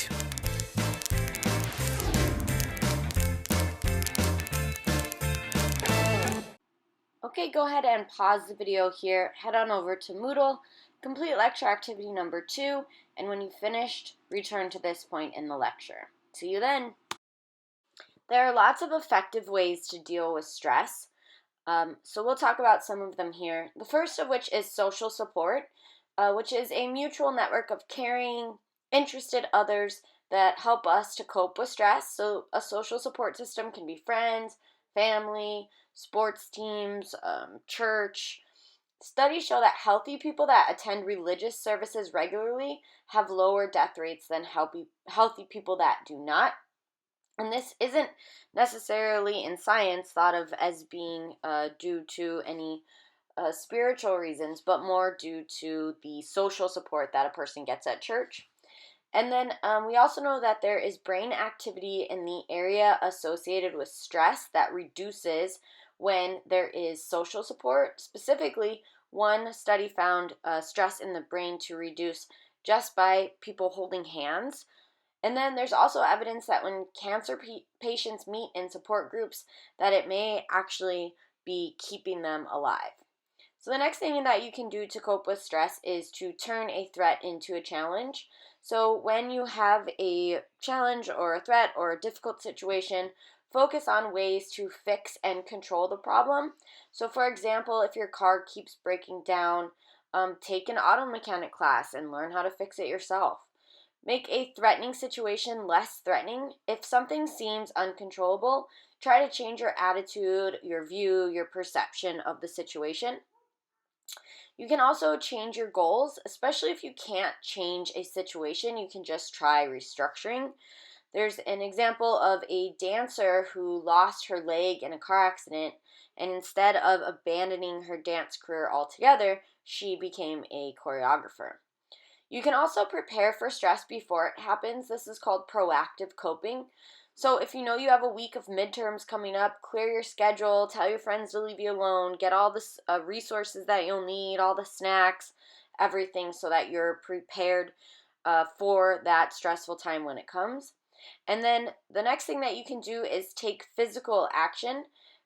Okay, go ahead and pause the video here, head on over to Moodle, complete lecture activity number 2, and when you've finished, return to this point in the lecture. See you then. There are lots of effective ways to deal with stress, so we'll talk about some of them here. The first of which is social support, which is a mutual network of caring, interested others that help us to cope with stress. So a social support system can be friends, family, sports teams, church. Studies show that healthy people that attend religious services regularly have lower death rates than healthy people that do not. And this isn't necessarily in science thought of as being due to any spiritual reasons, but more due to the social support that a person gets at church. And then we also know that there is brain activity in the area associated with stress that reduces when there is social support. Specifically, one study found stress in the brain to reduce just by people holding hands. And then there's also evidence that when cancer patients meet in support groups, that it may actually be keeping them alive. So the next thing that you can do to cope with stress is to turn a threat into a challenge. So when you have a challenge or a threat or a difficult situation, focus on ways to fix and control the problem. So for example, if your car keeps breaking down, take an auto mechanic class and learn how to fix it yourself. Make a threatening situation less threatening. If something seems uncontrollable, try to change your attitude, your view, your perception of the situation. You can also change your goals, especially if you can't change a situation, you can just try restructuring. There's an example of a dancer who lost her leg in a car accident, and instead of abandoning her dance career altogether, she became a choreographer. You can also prepare for stress before it happens. This is called proactive coping. So if you know you have a week of midterms coming up, clear your schedule, tell your friends to leave you alone, get all the resources that you'll need, all the snacks, everything so that you're prepared for that stressful time when it comes. And then the next thing that you can do is take physical action.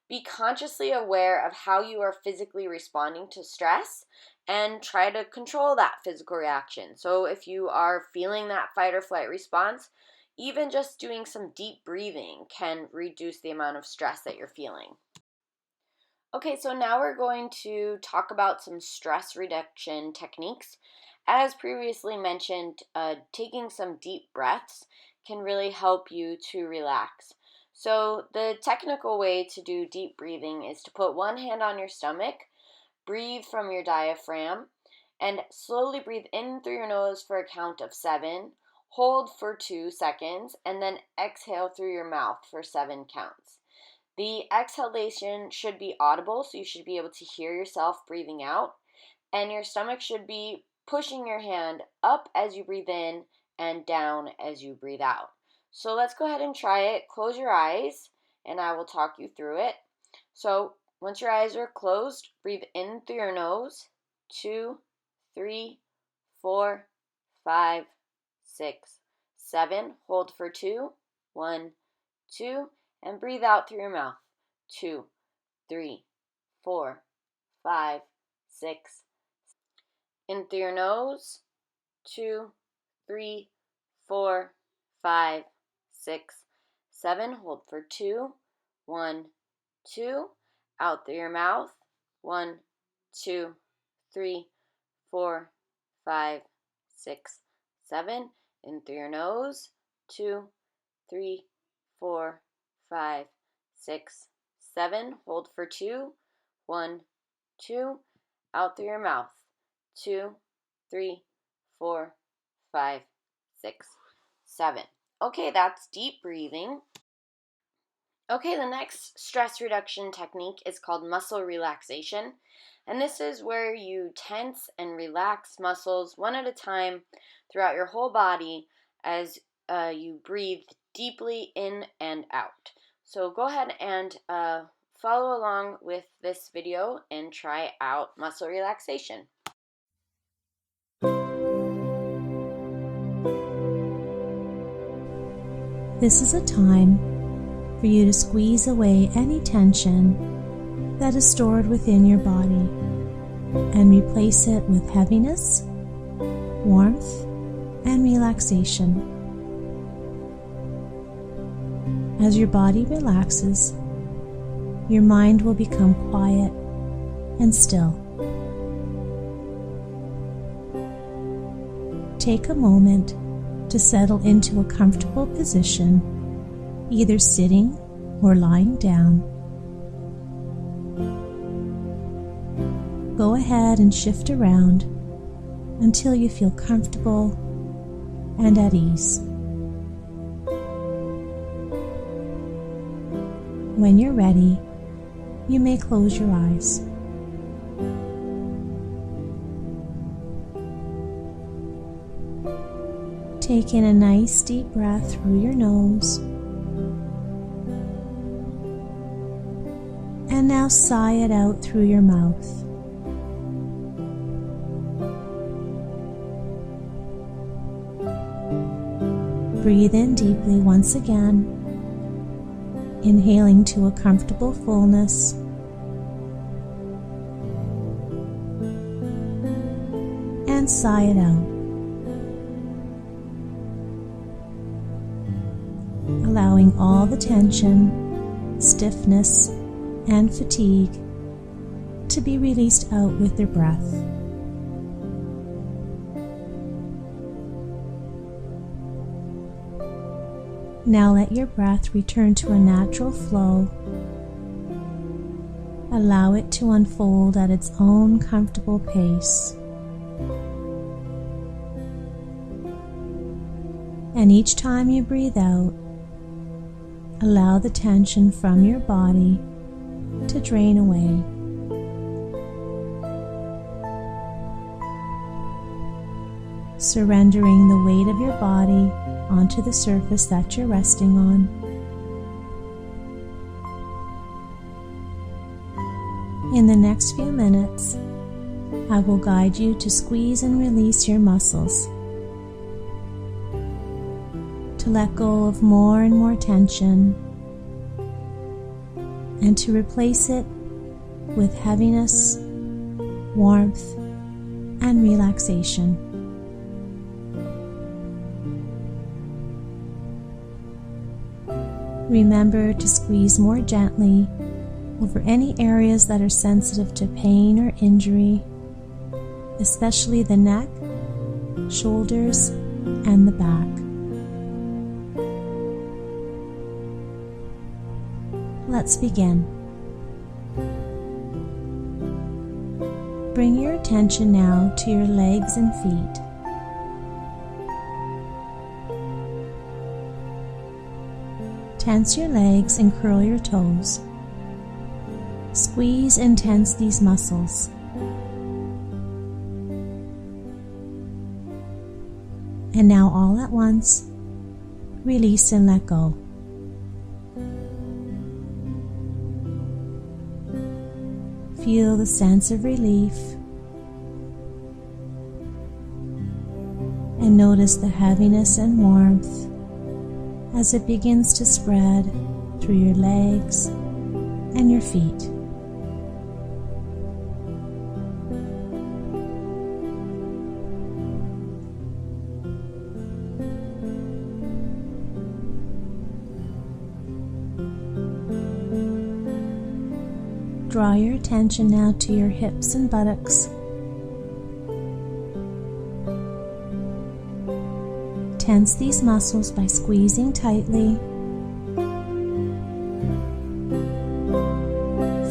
Be consciously aware of how you are physically responding to stress and try to control that physical reaction. So if you are feeling that fight or flight response, even just doing some deep breathing can reduce the amount of stress that you're feeling. Okay, so now we're going to talk about some stress reduction techniques. As previously mentioned, taking some deep breaths can really help you to relax. So the technical way to do deep breathing is to put one hand on your stomach, breathe from your diaphragm, and slowly breathe in through your nose for a count of 7, hold for 2 seconds, and then exhale through your mouth for 7 counts. The exhalation should be audible, so you should be able to hear yourself breathing out, and your stomach should be pushing your hand up as you breathe in and down as you breathe out. So let's go ahead and try it. Close your eyes, and I will talk you through it. So once your eyes are closed, breathe in through your nose, 2, 3, 4, 5, 6, 7. Hold for 2, 1, 2, and breathe out through your mouth, 2, 3, 4, 5, 6. In through your nose, 2, 3, 4, 5, 6, 7. Hold for 2, 1, 2. Out through your mouth, 1, 2, 3, 4, 5, 6, 7. In through your nose, 2, 3, 4, 5, 6, 7. Hold for 2, 1, 2. Out through your mouth, 2, 3, 4, 5, 6, 7. Okay, that's deep breathing. Okay, the next stress reduction technique is called muscle relaxation. And this is where you tense and relax muscles one at a time throughout your whole body as you breathe deeply in and out. So go ahead and follow along with this video and try out muscle relaxation. This is a time for you to squeeze away any tension that is stored within your body and replace it with heaviness, warmth, and relaxation. As your body relaxes, your mind will become quiet and still. Take a moment to settle into a comfortable position, either sitting or lying down. Go ahead and shift around until you feel comfortable and at ease. When you're ready, you may close your eyes. Take in a nice deep breath through your nose. And now sigh it out through your mouth. Breathe in deeply once again, inhaling to a comfortable fullness. And sigh it out. Allowing all the tension, stiffness, and fatigue to be released out with your breath. Now let your breath return to a natural flow. Allow it to unfold at its own comfortable pace. And each time you breathe out, allow the tension from your body to drain away. Surrendering the weight of your body onto the surface that you're resting on. In the next few minutes, I will guide you to squeeze and release your muscles, to let go of more and more tension, and to replace it with heaviness, warmth, and relaxation. Remember to squeeze more gently over any areas that are sensitive to pain or injury, especially the neck, shoulders, and the back. Let's begin. Bring your attention now to your legs and feet. Tense your legs and curl your toes. Squeeze and tense these muscles. And now all at once, release and let go. Feel the sense of relief and notice the heaviness and warmth as it begins to spread through your legs and your feet. Draw your attention now to your hips and buttocks. Tense these muscles by squeezing tightly.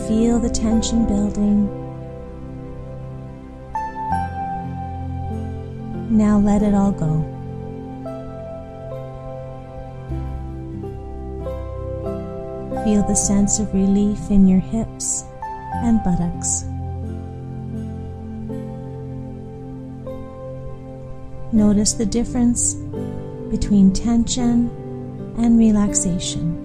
Feel the tension building. Now let it all go. Feel the sense of relief in your hips and buttocks. Notice the difference between tension and relaxation.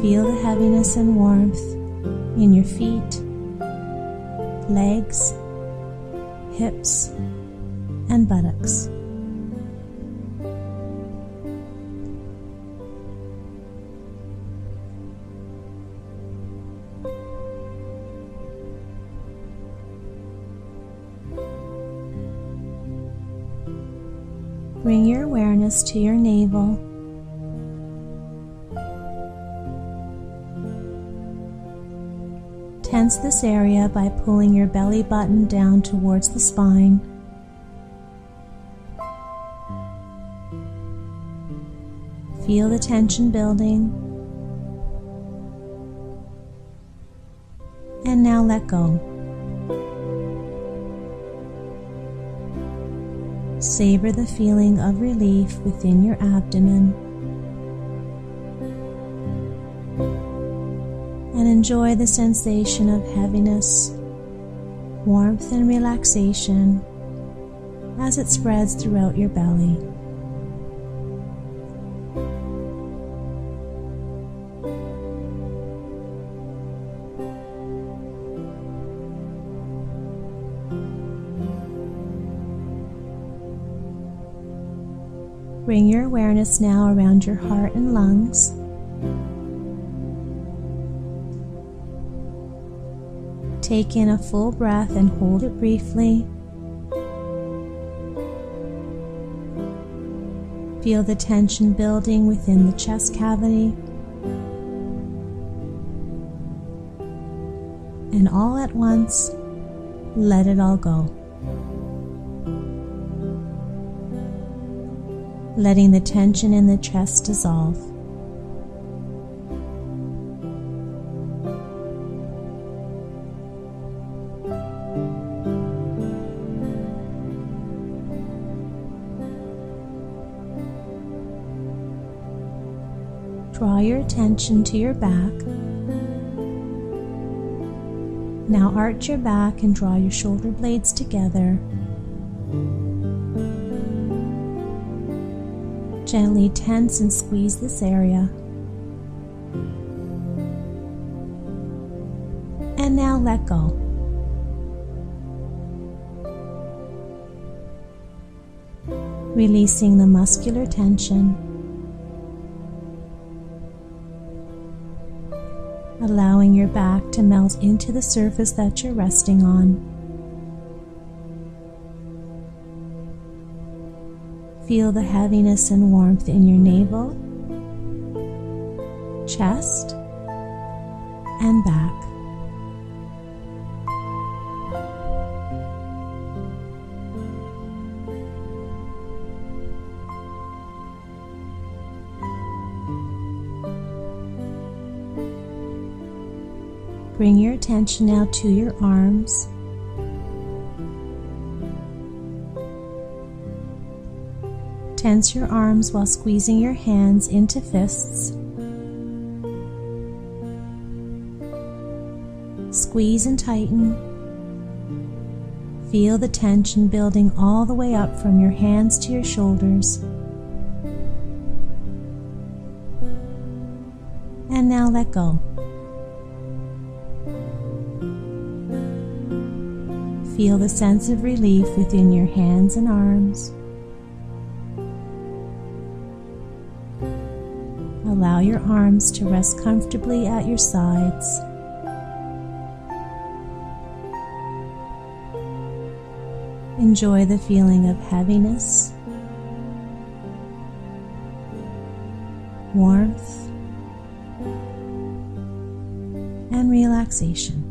Feel the heaviness and warmth in your feet, legs, hips, and buttocks. Bring your awareness to your navel. Tense this area by pulling your belly button down towards the spine. Feel the tension building. And now let go. Savor the feeling of relief within your abdomen. And enjoy the sensation of heaviness, warmth, and relaxation as it spreads throughout your belly. Bring your awareness now around your heart and lungs. Take in a full breath and hold it briefly. Feel the tension building within the chest cavity. And all at once, let it all go. Letting the tension in the chest dissolve. Draw your attention to your back. Now arch your back and draw your shoulder blades together. Gently tense and squeeze this area. And now let go. Releasing the muscular tension. Allowing your back to melt into the surface that you're resting on. Feel the heaviness and warmth in your navel, chest, and back. Bring your attention now to your arms. Tense your arms while squeezing your hands into fists. Squeeze and tighten. Feel the tension building all the way up from your hands to your shoulders. And now let go. Feel the sense of relief within your hands and arms. Allow your arms to rest comfortably at your sides. Enjoy the feeling of heaviness, warmth, and relaxation.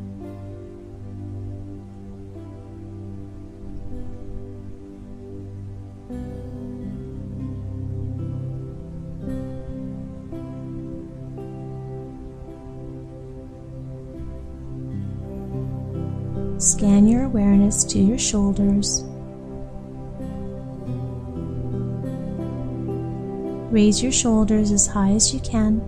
Scan your awareness to your shoulders. Raise your shoulders as high as you can.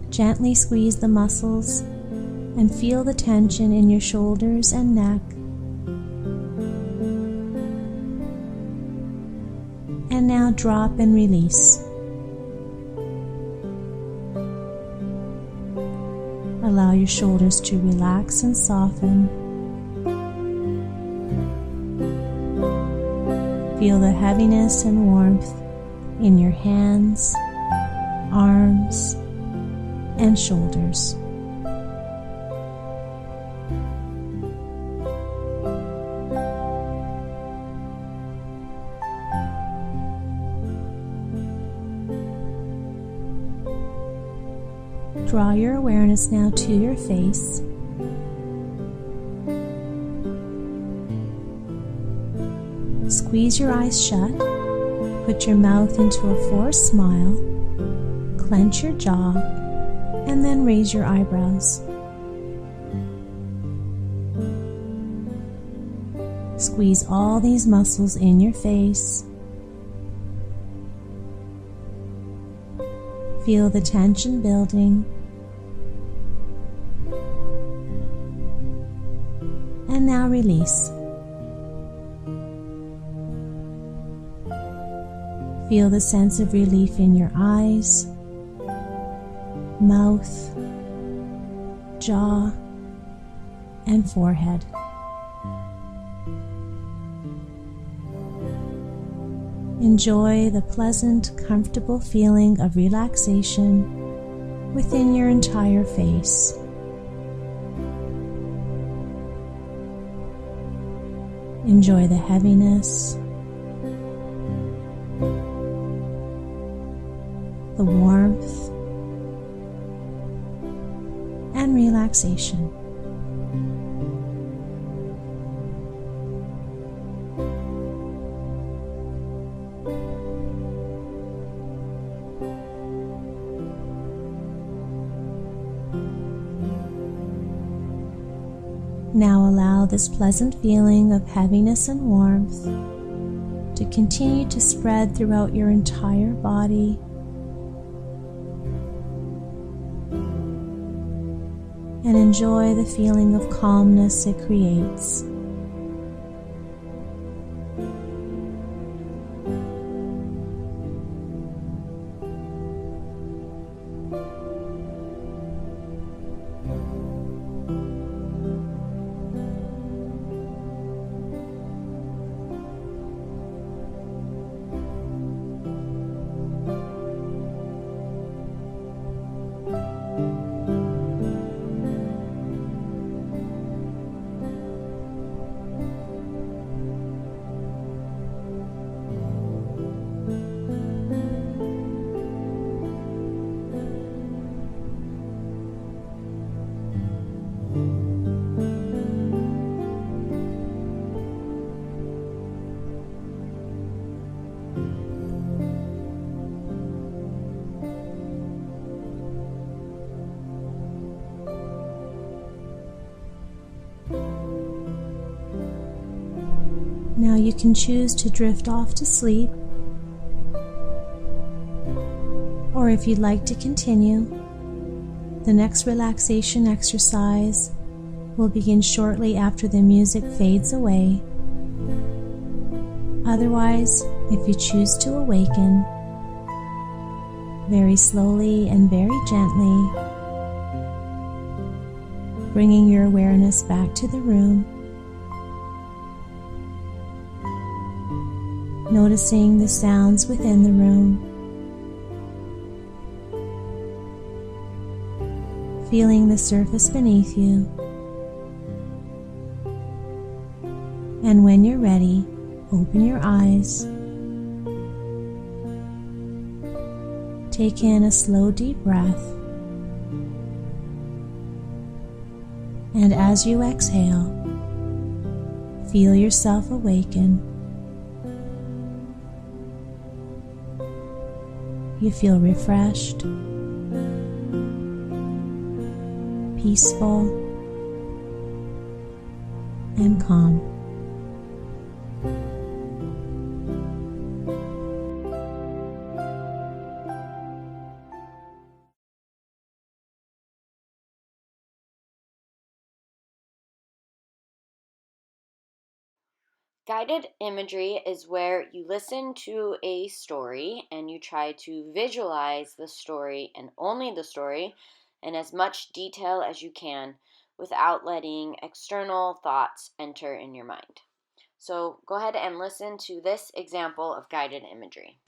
Gently squeeze the muscles and feel the tension in your shoulders and neck. And now drop and release. Allow your shoulders to relax and soften. Feel the heaviness and warmth in your hands, arms, and shoulders. Draw your awareness now to your face. Squeeze your eyes shut. Put your mouth into a forced smile. Clench your jaw, and then raise your eyebrows. Squeeze all these muscles in your face. Feel the tension building. And now release. Feel the sense of relief in your eyes, mouth, jaw, and forehead. Enjoy the pleasant, comfortable feeling of relaxation within your entire face. Enjoy the heaviness, the warmth, and relaxation. Now allow this pleasant feeling of heaviness and warmth to continue to spread throughout your entire body. And enjoy the feeling of calmness it creates. Now you can choose to drift off to sleep, or if you'd like to continue, the next relaxation exercise will begin shortly after the music fades away. Otherwise, if you choose to awaken, very slowly and very gently, bringing your awareness back to the room, noticing the sounds within the room, feeling the surface beneath you, and when you're ready, open your eyes. Take in a slow, deep breath, and as you exhale, feel yourself awaken. You feel refreshed, peaceful, and calm. Guided imagery is where you listen to a story and you try to visualize the story and only the story in as much detail as you can without letting external thoughts enter in your mind. So go ahead and listen to this example of guided imagery.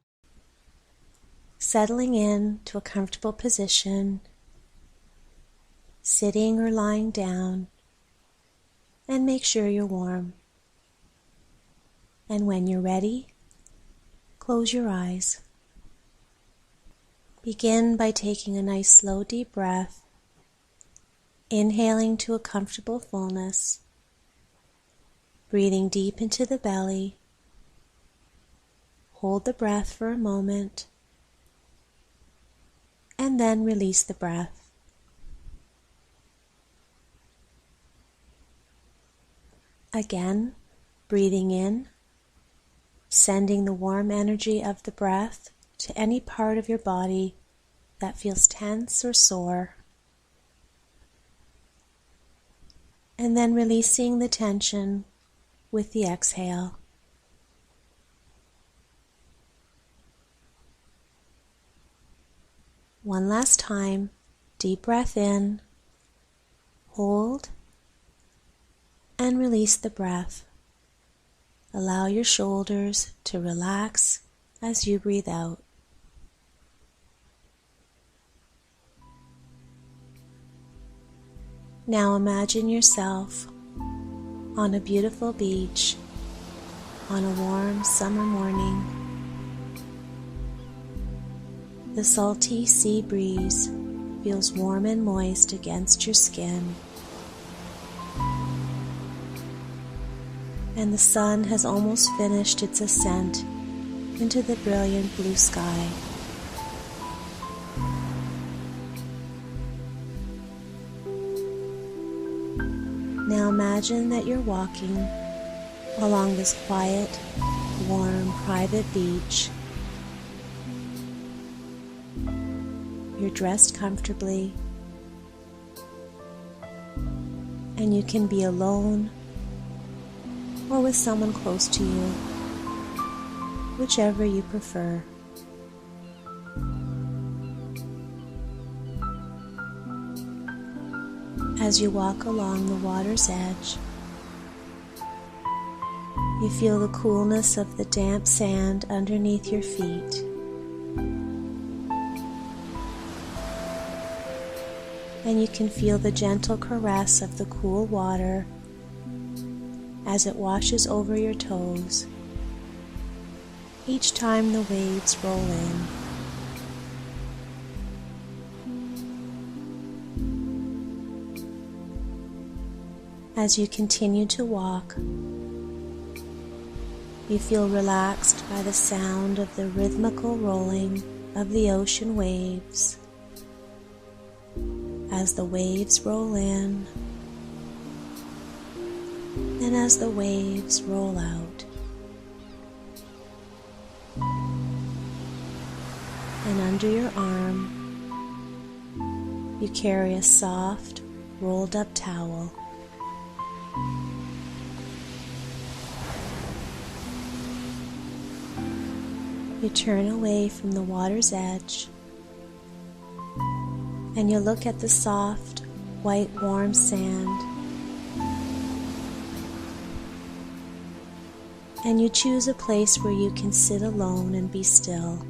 Settling in to a comfortable position, sitting or lying down, and make sure you're warm. And when you're ready, close your eyes. Begin by taking a nice slow deep breath, inhaling to a comfortable fullness, breathing deep into the belly. Hold the breath for a moment, and then release the breath. Again, breathing in, sending the warm energy of the breath to any part of your body that feels tense or sore. And then releasing the tension with the exhale. One last time, deep breath in, hold, and release the breath. Allow your shoulders to relax as you breathe out. Now imagine yourself on a beautiful beach on a warm summer morning. The salty sea breeze feels warm and moist against your skin. And the sun has almost finished its ascent into the brilliant blue sky. Now imagine that you're walking along this quiet, warm, private beach. You're dressed comfortably, and you can be alone or with someone close to you, whichever you prefer. As you walk along the water's edge, you feel the coolness of the damp sand underneath your feet. And you can feel the gentle caress of the cool water as it washes over your toes each time the waves roll in. As you continue to walk, you feel relaxed by the sound of the rhythmical rolling of the ocean waves as the waves roll in and as the waves roll out. And under your arm, you carry a soft, rolled up towel. You turn away from the water's edge and you look at the soft, white, warm sand. And you choose a place where you can sit alone and be still.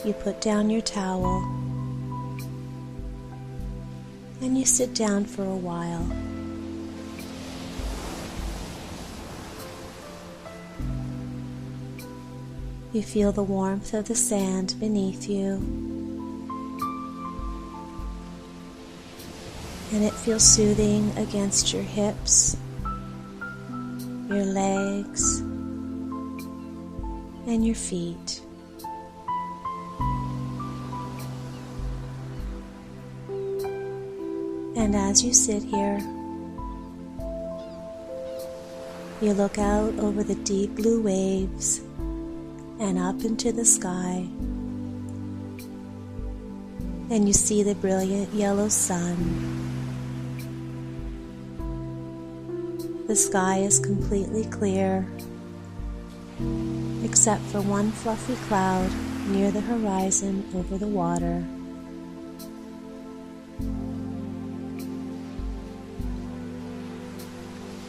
You put down your towel and you sit down for a while. You feel the warmth of the sand beneath you, and it feels soothing against your hips, your legs, and your feet. And as you sit here, you look out over the deep blue waves and up into the sky, and you see the brilliant yellow sun The sky is completely clear, except for one fluffy cloud near the horizon over the water.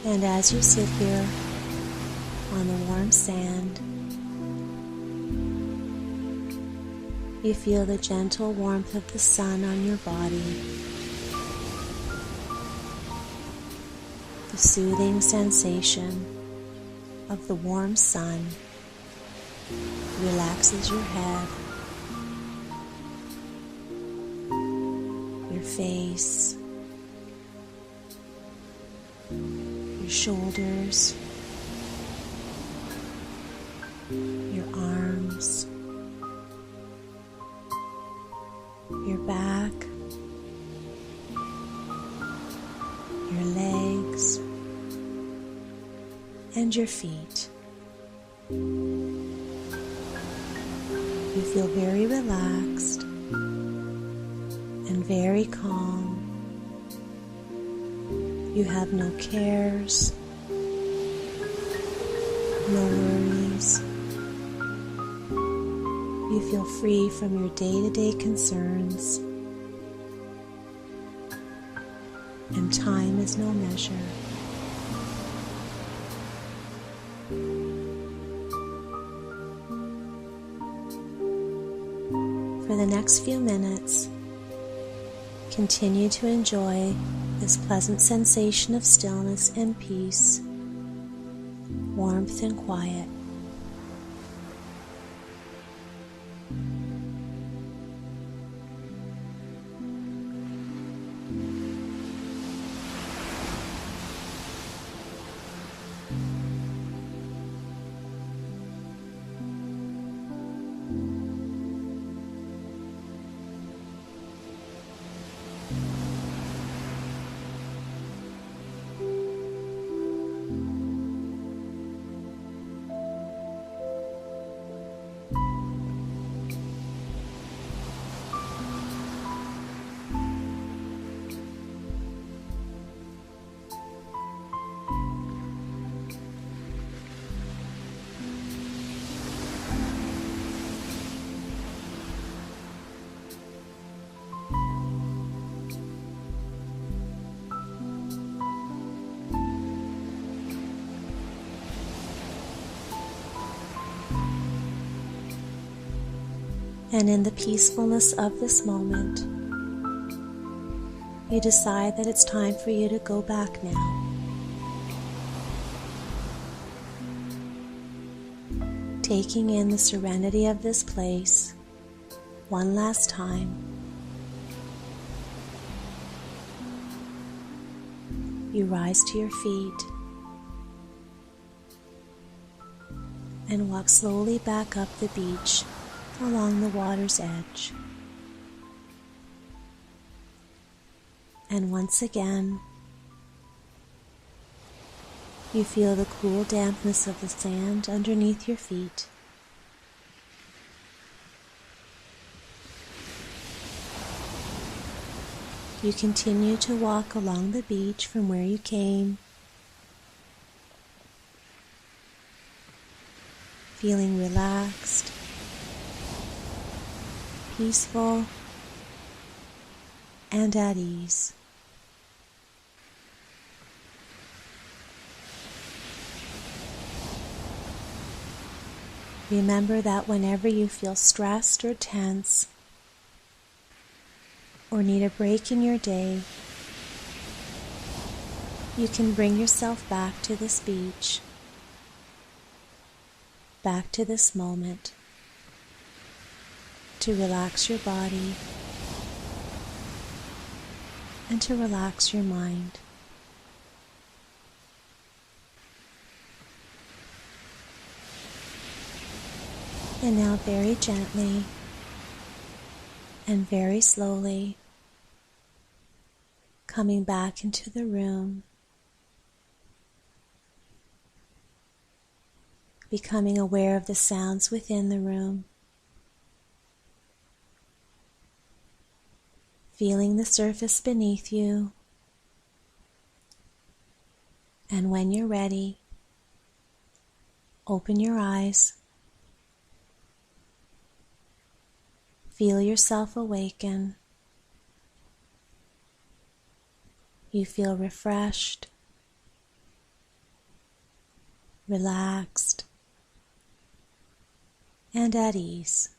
And as you sit here on the warm sand, you feel the gentle warmth of the sun on your body. The soothing sensation of the warm sun relaxes your head, your face, your shoulders, your arms, your back, your legs, and your feet. You feel very relaxed and very calm. You have no cares, no worries. You feel free from your day-to-day concerns, and time is no measure. For the next few minutes, continue to enjoy this pleasant sensation of stillness and peace, warmth and quiet. And in the peacefulness of this moment, you decide that it's time for you to go back now. Taking in the serenity of this place one last time. You rise to your feet and walk slowly back up the beach along the water's edge. And once again, you feel the cool dampness of the sand underneath your feet. You continue to walk along the beach from where you came, feeling relaxed, peaceful, and at ease. Remember that whenever you feel stressed or tense, or need a break in your day, you can bring yourself back to this beach, back to this moment, to relax your body and to relax your mind. And now very gently and very slowly, coming back into the room, becoming aware of the sounds within the room, feeling the surface beneath you, And when you're ready, open your eyes. Feel yourself awaken. You feel refreshed, relaxed, and at ease.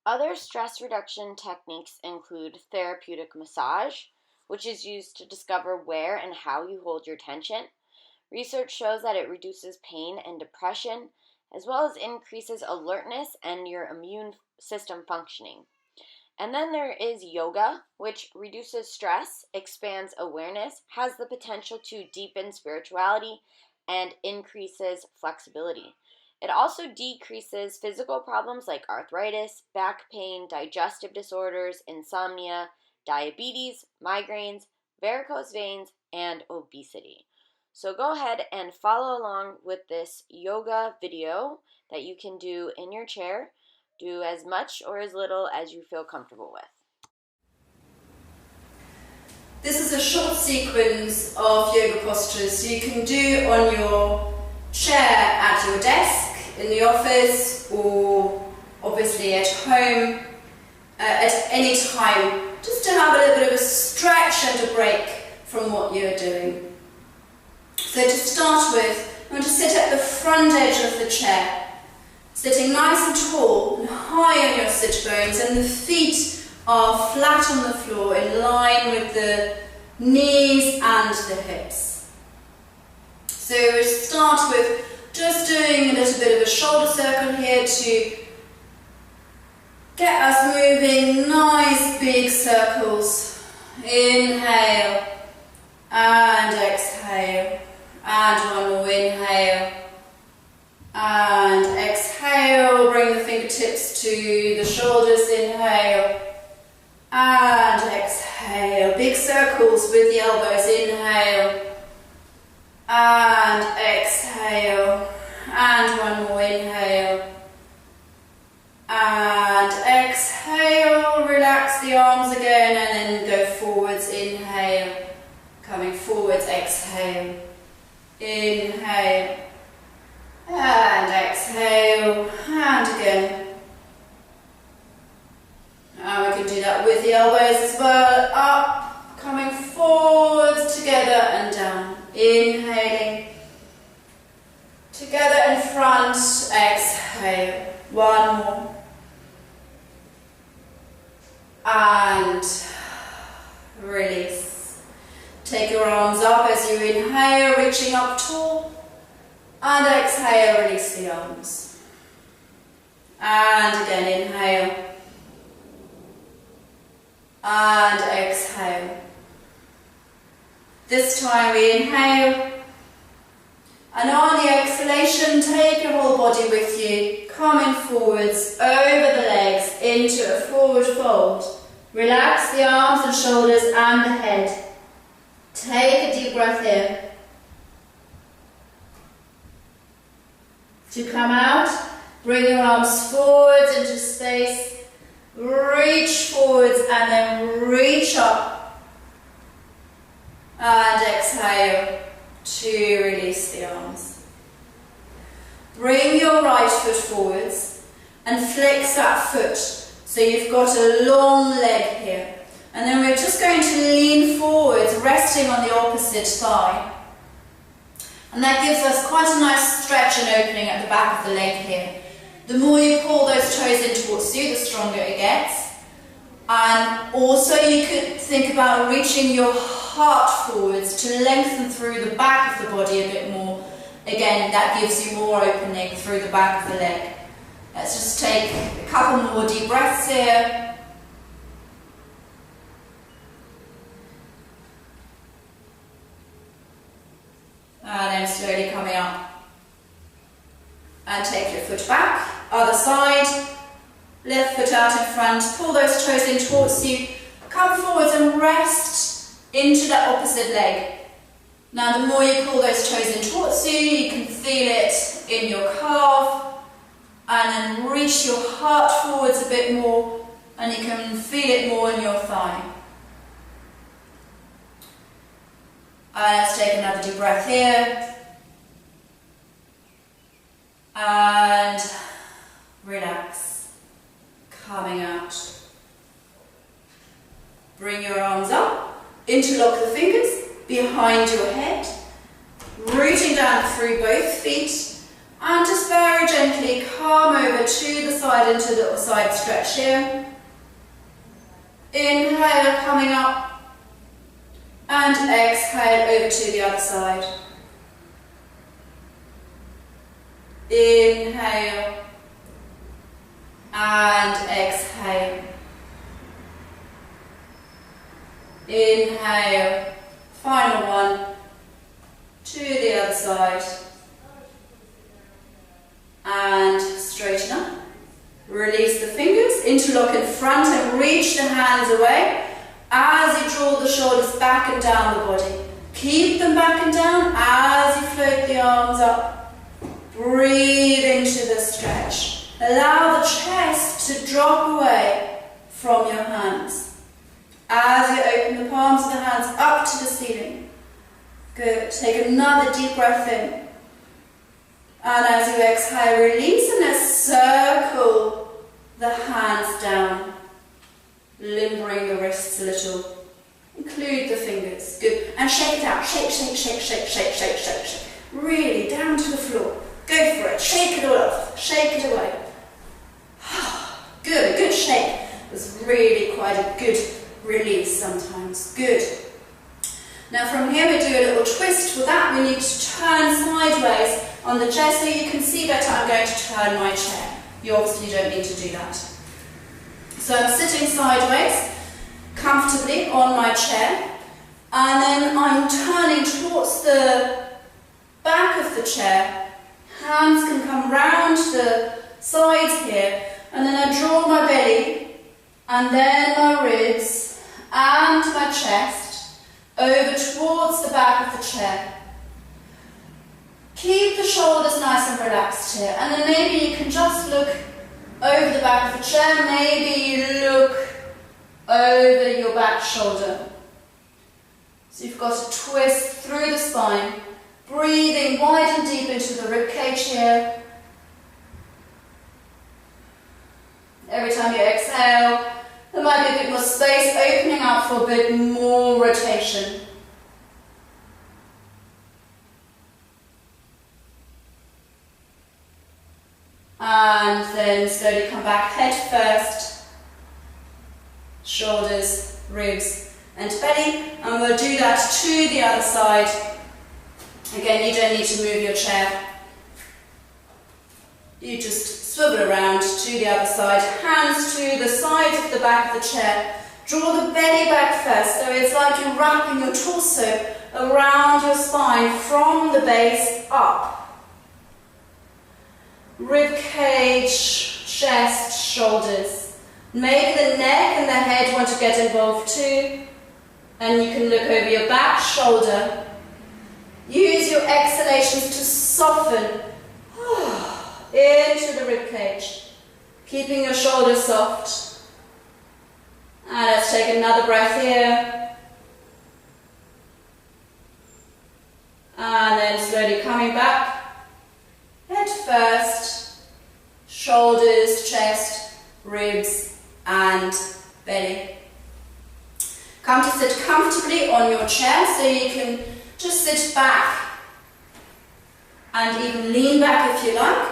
Other stress reduction techniques include therapeutic massage, which is used to discover where and how you hold your tension. Research shows that it reduces pain and depression, as well as increases alertness and your immune system functioning. And then there is yoga, which reduces stress, expands awareness, has the potential to deepen spirituality, and increases flexibility. It also decreases physical problems like arthritis, back pain, digestive disorders, insomnia, diabetes, migraines, varicose veins, and obesity. So go ahead and follow along with this yoga video that you can do in your chair. Do as much or as little as you feel comfortable with. This is a short sequence of yoga postures you can do on your chair at your desk, in the office, or obviously at home, at any time, just to have a little bit of a stretch and a break from what you're doing. So to start with, I'm going to sit at the front edge of the chair, sitting nice and tall and high on your sit bones, and the feet are flat on the floor in line with the knees and the hips. So we'll start with just doing a little bit of a shoulder circle here to get us moving, nice big circles. Inhale and exhale, and one more inhale and exhale. Bring the fingertips to the shoulders, inhale and exhale. Big circles with the elbows, inhale and exhale, and one more inhale and exhale. Relax the arms again and then go forwards, inhale, coming forwards, exhale, inhale and exhale, and again. And we can do that with the elbows as well, up, coming forwards, together and down. Inhaling, together in front, exhale, one more, and release. Take your arms up as you inhale, reaching up tall, and exhale, release the arms. And again, inhale, and exhale. This time we inhale, and on the exhalation, take your whole body with you, coming forwards, over the legs, into a forward fold. Relax the arms and shoulders and the head. Take a deep breath in. To come out, bring your arms forwards into space, reach forwards and then reach up. And exhale to release the arms. Bring your right foot forwards and flex that foot so you've got a long leg here. And then we're just going to lean forwards, resting on the opposite thigh. And that gives us quite a nice stretch and opening at the back of the leg here. The more you pull those toes in towards you, the stronger it gets. And also you could think about reaching your heart forwards to lengthen through the back of the body a bit more. Again, that gives you more opening through the back of the leg. Let's just take a couple more deep breaths here. And then slowly coming up. And take your foot back, other side. Left foot out in front, pull those toes in towards you. Come forwards and rest into that opposite leg. Now the more you pull those toes in towards you, you can feel it in your calf, and then reach your heart forwards a bit more, and you can feel it more in your thigh. And let's take another deep breath here. And relax, coming out. Bring your arms up, interlock the fingers behind your head, rooting down through both feet, and just very gently come over to the side into a little side stretch here. Inhale, coming up, and exhale over to the other side. Inhale and exhale. Inhale, final one, to the other side. And straighten up. Release the fingers, interlock in front and reach the hands away as you draw the shoulders back and down the body. Keep them back and down as you float the arms up. Breathe into the stretch. Allow the chest to drop away from your hands. As you open the palms of the hands up to the ceiling. Good. Take another deep breath in. And as you exhale, release and let's circle the hands down. Limbering the wrists a little. Include the fingers. Good. And shake it out. Shake, shake, shake, shake, shake, shake, shake, shake. Really down to the floor. Go for it. Shake it all off. Shake it away. Good. A good shake. It's really quite a good release sometimes. Good. Now from here we do a little twist. For that we need to turn sideways on the chair so you can see better. I'm going to turn my chair. You obviously don't need to do that. So I'm sitting sideways, comfortably on my chair, and then I'm turning towards the back of the chair. Hands can come round the sides here, and then I draw my belly, and then my ribs, and my chest, over towards the back of the chair. Keep the shoulders nice and relaxed here, and then maybe you can just look over the back of the chair, maybe you look over your back shoulder. So you've got a twist through the spine, breathing wide and deep into the ribcage here. Every time you exhale, there might be a bit more space opening up for a bit more rotation. And then slowly come back head first, shoulders, ribs and belly, and we'll do that to the other side. Again, you don't need to move your chair. You just swivel around to the other side, hands to the sides of the back of the chair. Draw the belly back first, so it's like you're wrapping your torso around your spine from the base up. Rib cage, chest, shoulders. Maybe the neck and the head want to get involved too. And you can look over your back shoulder. Use your exhalations to soften into the rib cage, keeping your shoulders soft. And let's take another breath here. And then slowly coming back. Head first, shoulders, chest, ribs, and belly. Come to sit comfortably on your chair so you can just sit back and even lean back if you like.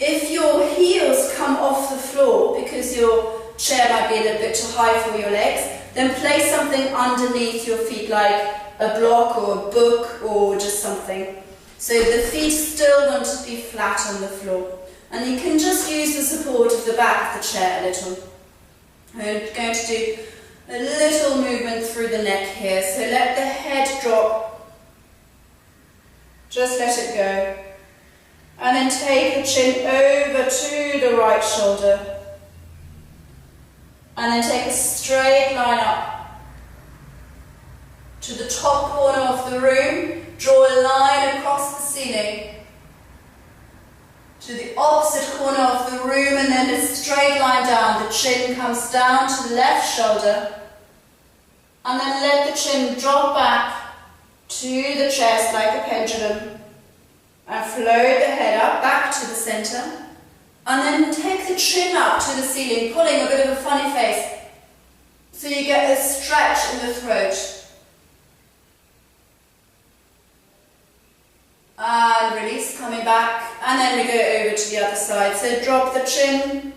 If your heels come off the floor because your chair might be a little bit too high for your legs, then place something underneath your feet like a block or a book or just something. So the feet still want to be flat on the floor. And you can just use the support of the back of the chair a little. We're going to do a little movement through the neck here. So let the head drop. Just let it go. And then take the chin over to the right shoulder. And then take a straight line up. to the top corner of the room, draw a line across the ceiling, to the opposite corner of the room, and then a straight line down. The chin comes down to the left shoulder, and then let the chin drop back to the chest like a pendulum, and float the head up back to the center, and then take the chin up to the ceiling, pulling a bit of a funny face, so you get a stretch in the throat. And release, coming back, and then we go over to the other side. So drop the chin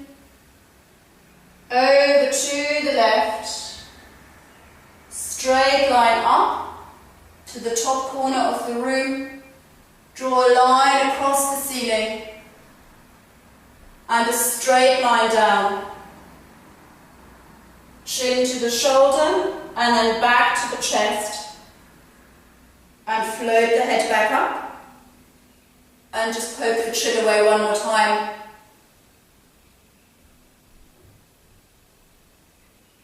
over to the left, straight line up to the top corner of the room, draw a line across the ceiling, and a straight line down. Chin to the shoulder, and then back to the chest, and float the head back up. And just poke the chin away one more time.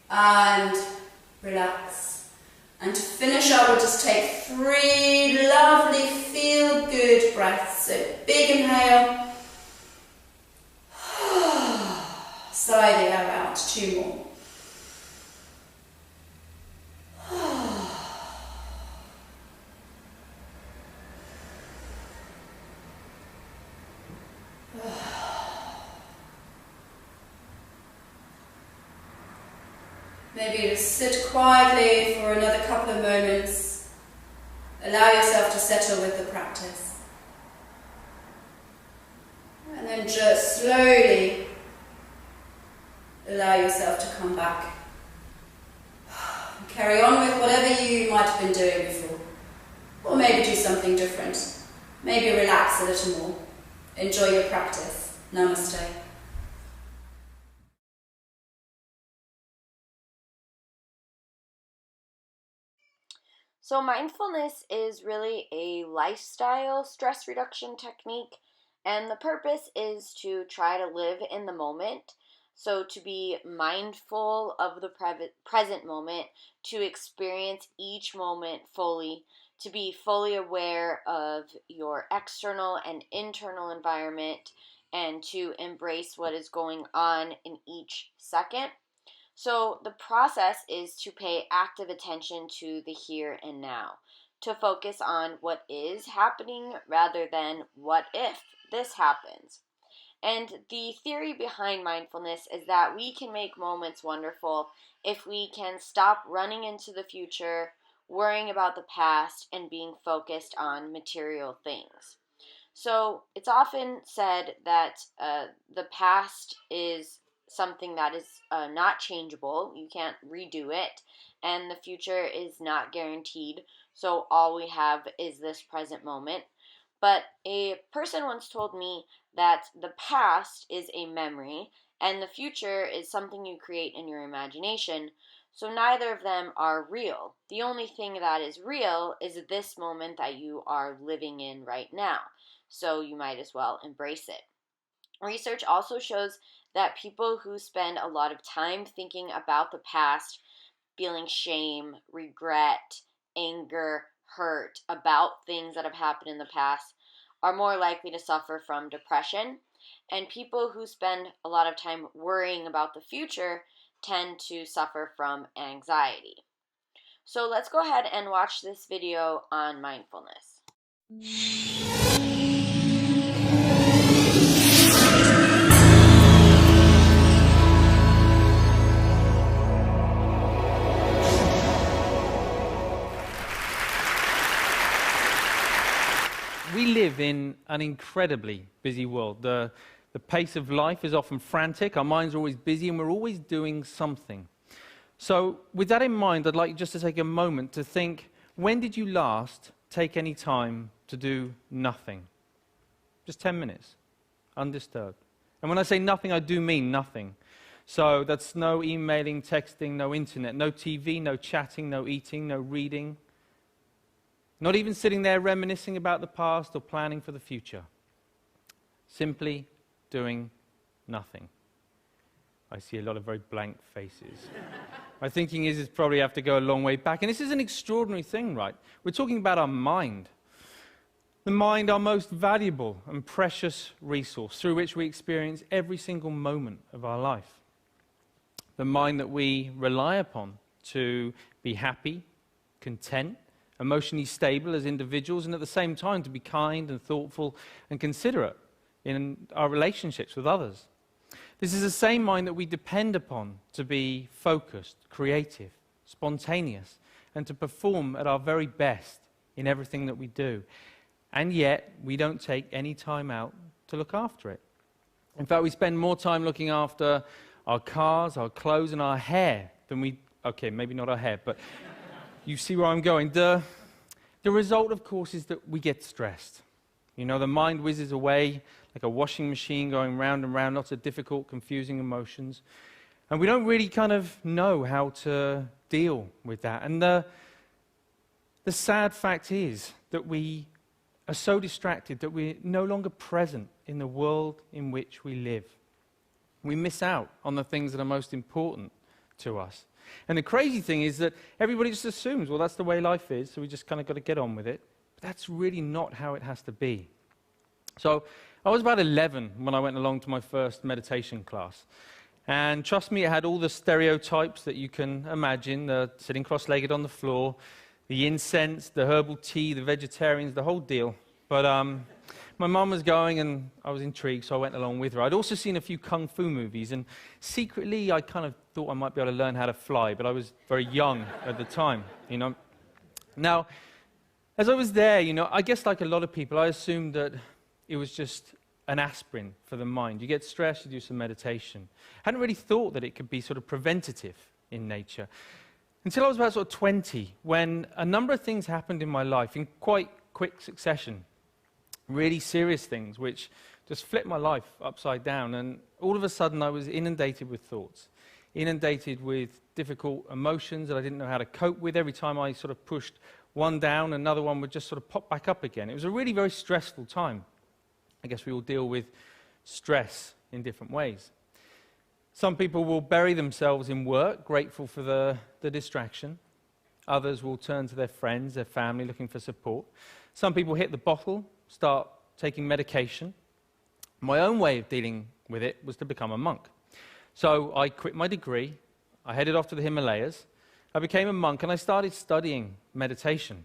And relax. And to finish up, we'll just take 3 lovely feel-good breaths. So big inhale. Sigh the air out. 2 more. Maybe just sit quietly for another couple of moments. Allow yourself to settle with the practice. And then just slowly allow yourself to come back. Carry on with whatever you might have been doing before. Or maybe do something different. Maybe relax a little more. Enjoy your practice. Namaste. So mindfulness is really a lifestyle stress reduction technique, and the purpose is to try to live in the moment. So to be mindful of the present moment, to experience each moment fully, to be fully aware of your external and internal environment, and to embrace what is going on in each second. So the process is to pay active attention to the here and now, to focus on what is happening rather than what if this happens. And the theory behind mindfulness is that we can make moments wonderful if we can stop running into the future, worrying about the past, and being focused on material things. So it's often said that the past is something that is not changeable. You can't redo it, and the future is not guaranteed. So all we have is this present moment. But a person once told me that the past is a memory and the future is something you create in your imagination. So neither of them are real. The only thing that is real is this moment that you are living in right now. So you might as well embrace it. Research also shows that people who spend a lot of time thinking about the past, feeling shame, regret, anger, hurt about things that have happened in the past, are more likely to suffer from depression. And people who spend a lot of time worrying about the future tend to suffer from anxiety. So let's go ahead and watch this video on mindfulness. We live in an incredibly busy world. The pace of life is often frantic, our minds are always busy, and we're always doing something. So with that in mind, I'd like you just to take a moment to think, when did you last take any time to do nothing? Just 10 minutes, undisturbed. And when I say nothing, I do mean nothing. So that's no emailing, texting, no internet, no TV, no chatting, no eating, no reading. Not even sitting there reminiscing about the past or planning for the future. Simply doing nothing. I see a lot of very blank faces. My thinking is probably have to go a long way back. And this is an extraordinary thing, right? We're talking about our mind. The mind, our most valuable and precious resource through which we experience every single moment of our life. The mind that we rely upon to be happy, content, emotionally stable as individuals, and at the same time to be kind and thoughtful and considerate in our relationships with others. This is the same mind that we depend upon to be focused, creative, spontaneous, and to perform at our very best in everything that we do. And yet, we don't take any time out to look after it. In fact, we spend more time looking after our cars, our clothes, and our hair than we... Okay, maybe not our hair, but you see where I'm going. The result, of course, is that we get stressed. You know, the mind whizzes away like a washing machine going round and round, lots of difficult, confusing emotions. And we don't really kind of know how to deal with that. And the sad fact is that we are so distracted that we're no longer present in the world in which we live. We miss out on the things that are most important to us. And the crazy thing is that everybody just assumes, well, that's the way life is, so we just kind of got to get on with it. But that's really not how it has to be. So I was about 11 when I went along to my first meditation class. And trust me, it had all the stereotypes that you can imagine, the sitting cross-legged on the floor, the incense, the herbal tea, the vegetarians, the whole deal. But my mum was going and I was intrigued, so I went along with her. I'd also seen a few kung fu movies, and secretly I kind of thought I might be able to learn how to fly, but I was very young at the time, you know. Now, as I was there, you know, I guess like a lot of people, I assumed that it was just an aspirin for the mind. You get stressed, you do some meditation. I hadn't really thought that it could be sort of preventative in nature. Until I was about sort of 20, when a number of things happened in my life in quite quick succession. Really serious things, which just flipped my life upside down. And all of a sudden, I was inundated with thoughts, inundated with difficult emotions that I didn't know how to cope with. Every time I sort of pushed one down, another one would just sort of pop back up again. It was a really very stressful time. I guess we all deal with stress in different ways. Some people will bury themselves in work, grateful for the distraction. Others will turn to their friends, their family, looking for support. Some people hit the bottle, start taking medication. My own way of dealing with it was to become a monk. So I quit my degree, I headed off to the Himalayas, I became a monk, and I started studying meditation.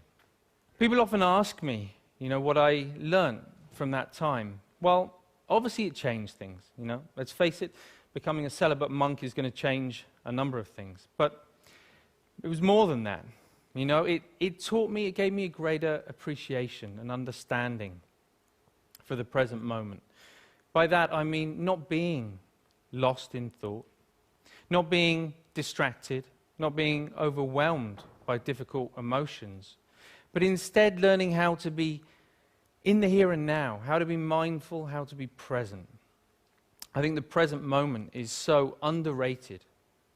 People often ask me, you know, what I learned from that time. Well, obviously it changed things, you know. Let's face it, becoming a celibate monk is going to change a number of things. But it was more than that. You know, it taught me, it gave me a greater appreciation and understanding for the present moment. By that, I mean not being lost in thought, not being distracted, not being overwhelmed by difficult emotions, but instead learning how to be in the here and now, how to be mindful, how to be present. I think the present moment is so underrated.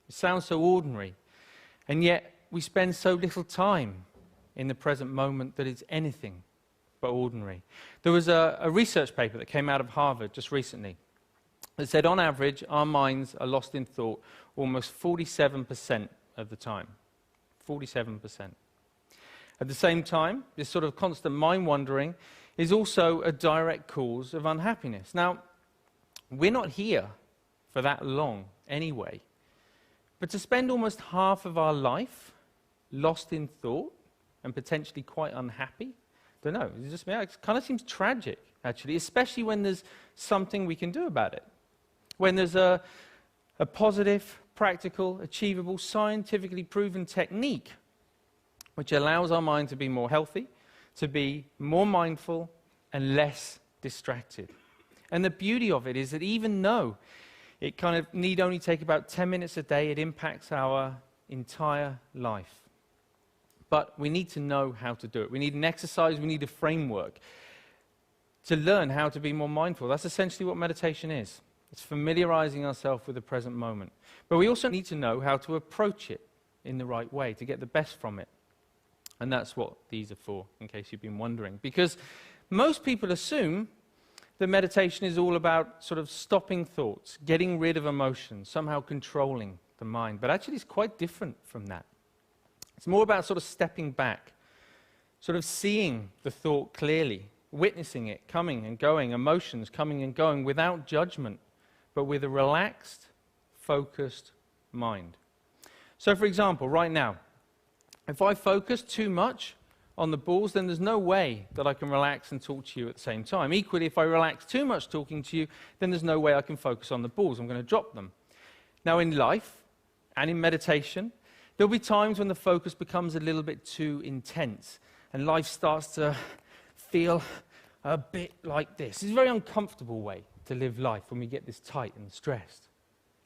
It sounds so ordinary, and yet we spend so little time in the present moment that it's anything but ordinary. There was a research paper that came out of Harvard just recently that said on average our minds are lost in thought almost 47% of the time. 47%. At the same time, this sort of constant mind wandering is also a direct cause of unhappiness. Now, we're not here for that long anyway, but to spend almost half of our life lost in thought and potentially quite unhappy, don't know, it kind of seems tragic, actually, especially when there's something we can do about it. When there's a positive, practical, achievable, scientifically proven technique which allows our mind to be more healthy, to be more mindful and less distracted. And the beauty of it is that even though it kind of need only take about 10 minutes a day, it impacts our entire life. But we need to know how to do it. We need an exercise, we need a framework to learn how to be more mindful. That's essentially what meditation is. It's familiarizing ourselves with the present moment. But we also need to know how to approach it in the right way, to get the best from it. And that's what these are for, in case you've been wondering. Because most people assume that meditation is all about sort of stopping thoughts, getting rid of emotions, somehow controlling the mind. But actually it's quite different from that. It's more about sort of stepping back, sort of seeing the thought clearly, witnessing it coming and going, emotions coming and going without judgment, but with a relaxed, focused mind. So for example, right now, if I focus too much on the balls, then there's no way that I can relax and talk to you at the same time. Equally, if I relax too much talking to you, then there's no way I can focus on the balls. I'm going to drop them. Now in life and in meditation, there'll be times when the focus becomes a little bit too intense and life starts to feel a bit like this. It's a very uncomfortable way to live life when we get this tight and stressed.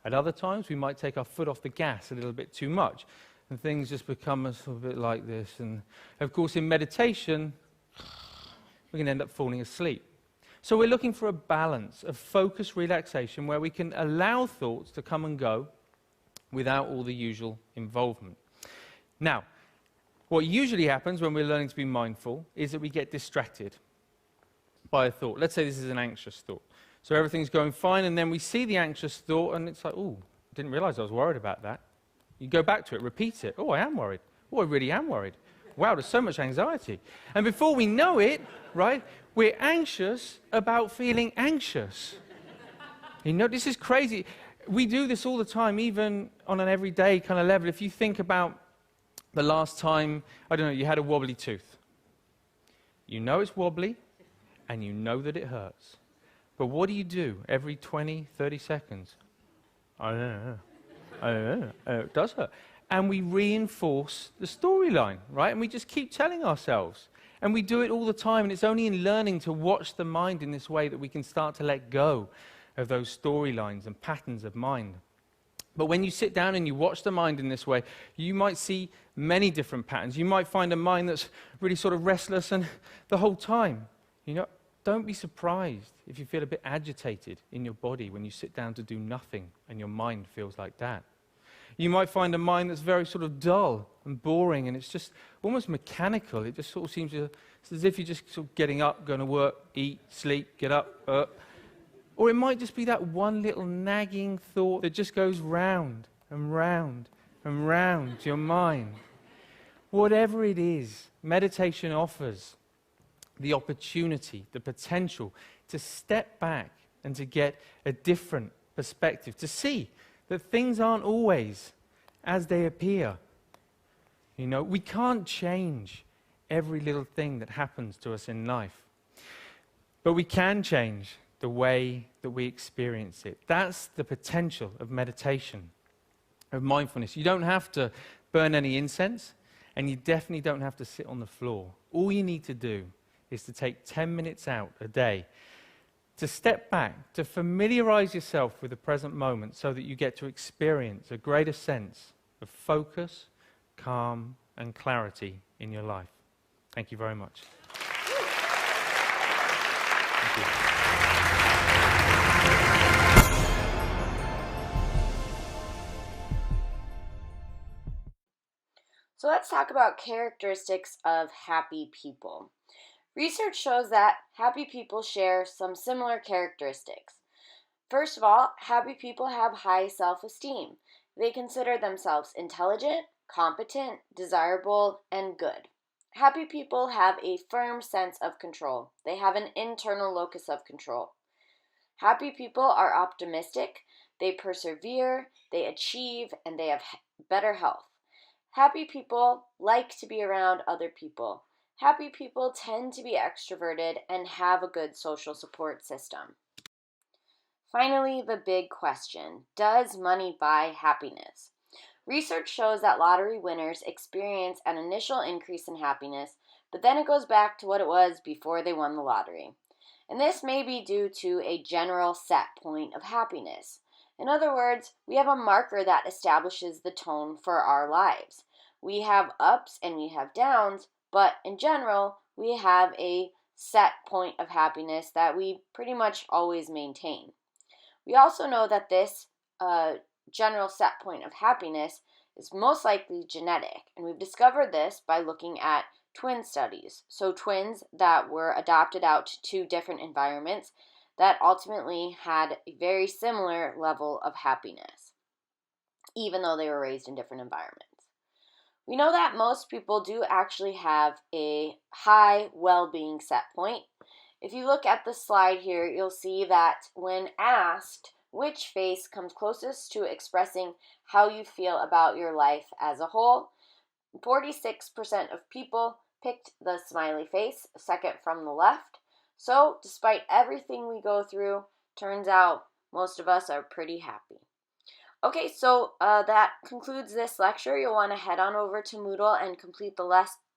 At other times, we might take our foot off the gas a little bit too much, and things just become a little bit like this. And of course, in meditation, we can end up falling asleep. So we're looking for a balance of focused relaxation where we can allow thoughts to come and go without all the usual involvement. Now, what usually happens when we're learning to be mindful is that we get distracted by a thought. Let's say this is an anxious thought. So everything's going fine, and then we see the anxious thought, and it's like, oh, didn't realize I was worried about that. You go back to it, repeat it. Oh, I am worried. Oh, I really am worried. Wow, there's so much anxiety. And before we know it, right, we're anxious about feeling anxious. You know, this is crazy. We do this all the time, even on an everyday kind of level. If you think about the last time, I don't know, you had a wobbly tooth. You know it's wobbly, and you know that it hurts. But what do you do every 20, 30 seconds? I don't know. It does hurt. And we reinforce the storyline, right? And we just keep telling ourselves. And we do it all the time, and it's only in learning to watch the mind in this way that we can start to let go of those storylines and patterns of mind. But when you sit down and you watch the mind in this way, you might see many different patterns. You might find a mind that's really sort of restless and the whole time. You know, don't be surprised if you feel a bit agitated in your body when you sit down to do nothing and your mind feels like that. You might find a mind that's very sort of dull and boring, and it's just almost mechanical. It just sort of seems to, it's as if you're just sort of getting up, going to work, eat, sleep, get up. Or it might just be that one little nagging thought that just goes round and round and round to your mind. Whatever it is, meditation offers the opportunity, the potential to step back and to get a different perspective, to see that things aren't always as they appear. You know, we can't change every little thing that happens to us in life, but we can change the way that we experience it. That's the potential of meditation, of mindfulness. You don't have to burn any incense, and you definitely don't have to sit on the floor. All you need to do is to take 10 minutes out a day to step back, to familiarize yourself with the present moment so that you get to experience a greater sense of focus, calm, and clarity in your life. Thank you very much. Thank you. So let's talk about characteristics of happy people. Research shows that happy people share some similar characteristics. First of all, happy people have high self-esteem. They consider themselves intelligent, competent, desirable, and good. Happy people have a firm sense of control. They have an internal locus of control. Happy people are optimistic, they persevere, they achieve, and they have better health. Happy people like to be around other people. Happy people tend to be extroverted and have a good social support system. Finally, the big question: does money buy happiness? Research shows that lottery winners experience an initial increase in happiness, but then it goes back to what it was before they won the lottery. And this may be due to a general set point of happiness. In other words, we have a marker that establishes the tone for our lives. We have ups and we have downs, but in general, we have a set point of happiness that we pretty much always maintain. We also know that this general set point of happiness is most likely genetic, and we've discovered this by looking at twin studies. So twins that were adopted out to two different environments, that ultimately had a very similar level of happiness, even though they were raised in different environments. We know that most people do actually have a high well-being set point. If you look at the slide here, you'll see that when asked which face comes closest to expressing how you feel about your life as a whole, 46% of people picked the smiley face, second from the left. So, despite everything we go through, turns out most of us are pretty happy. Okay, so that concludes this lecture. You'll want to head on over to Moodle and complete the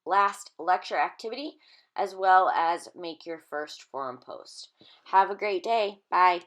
last lecture activity, as well as make your first forum post. Have a great day. Bye.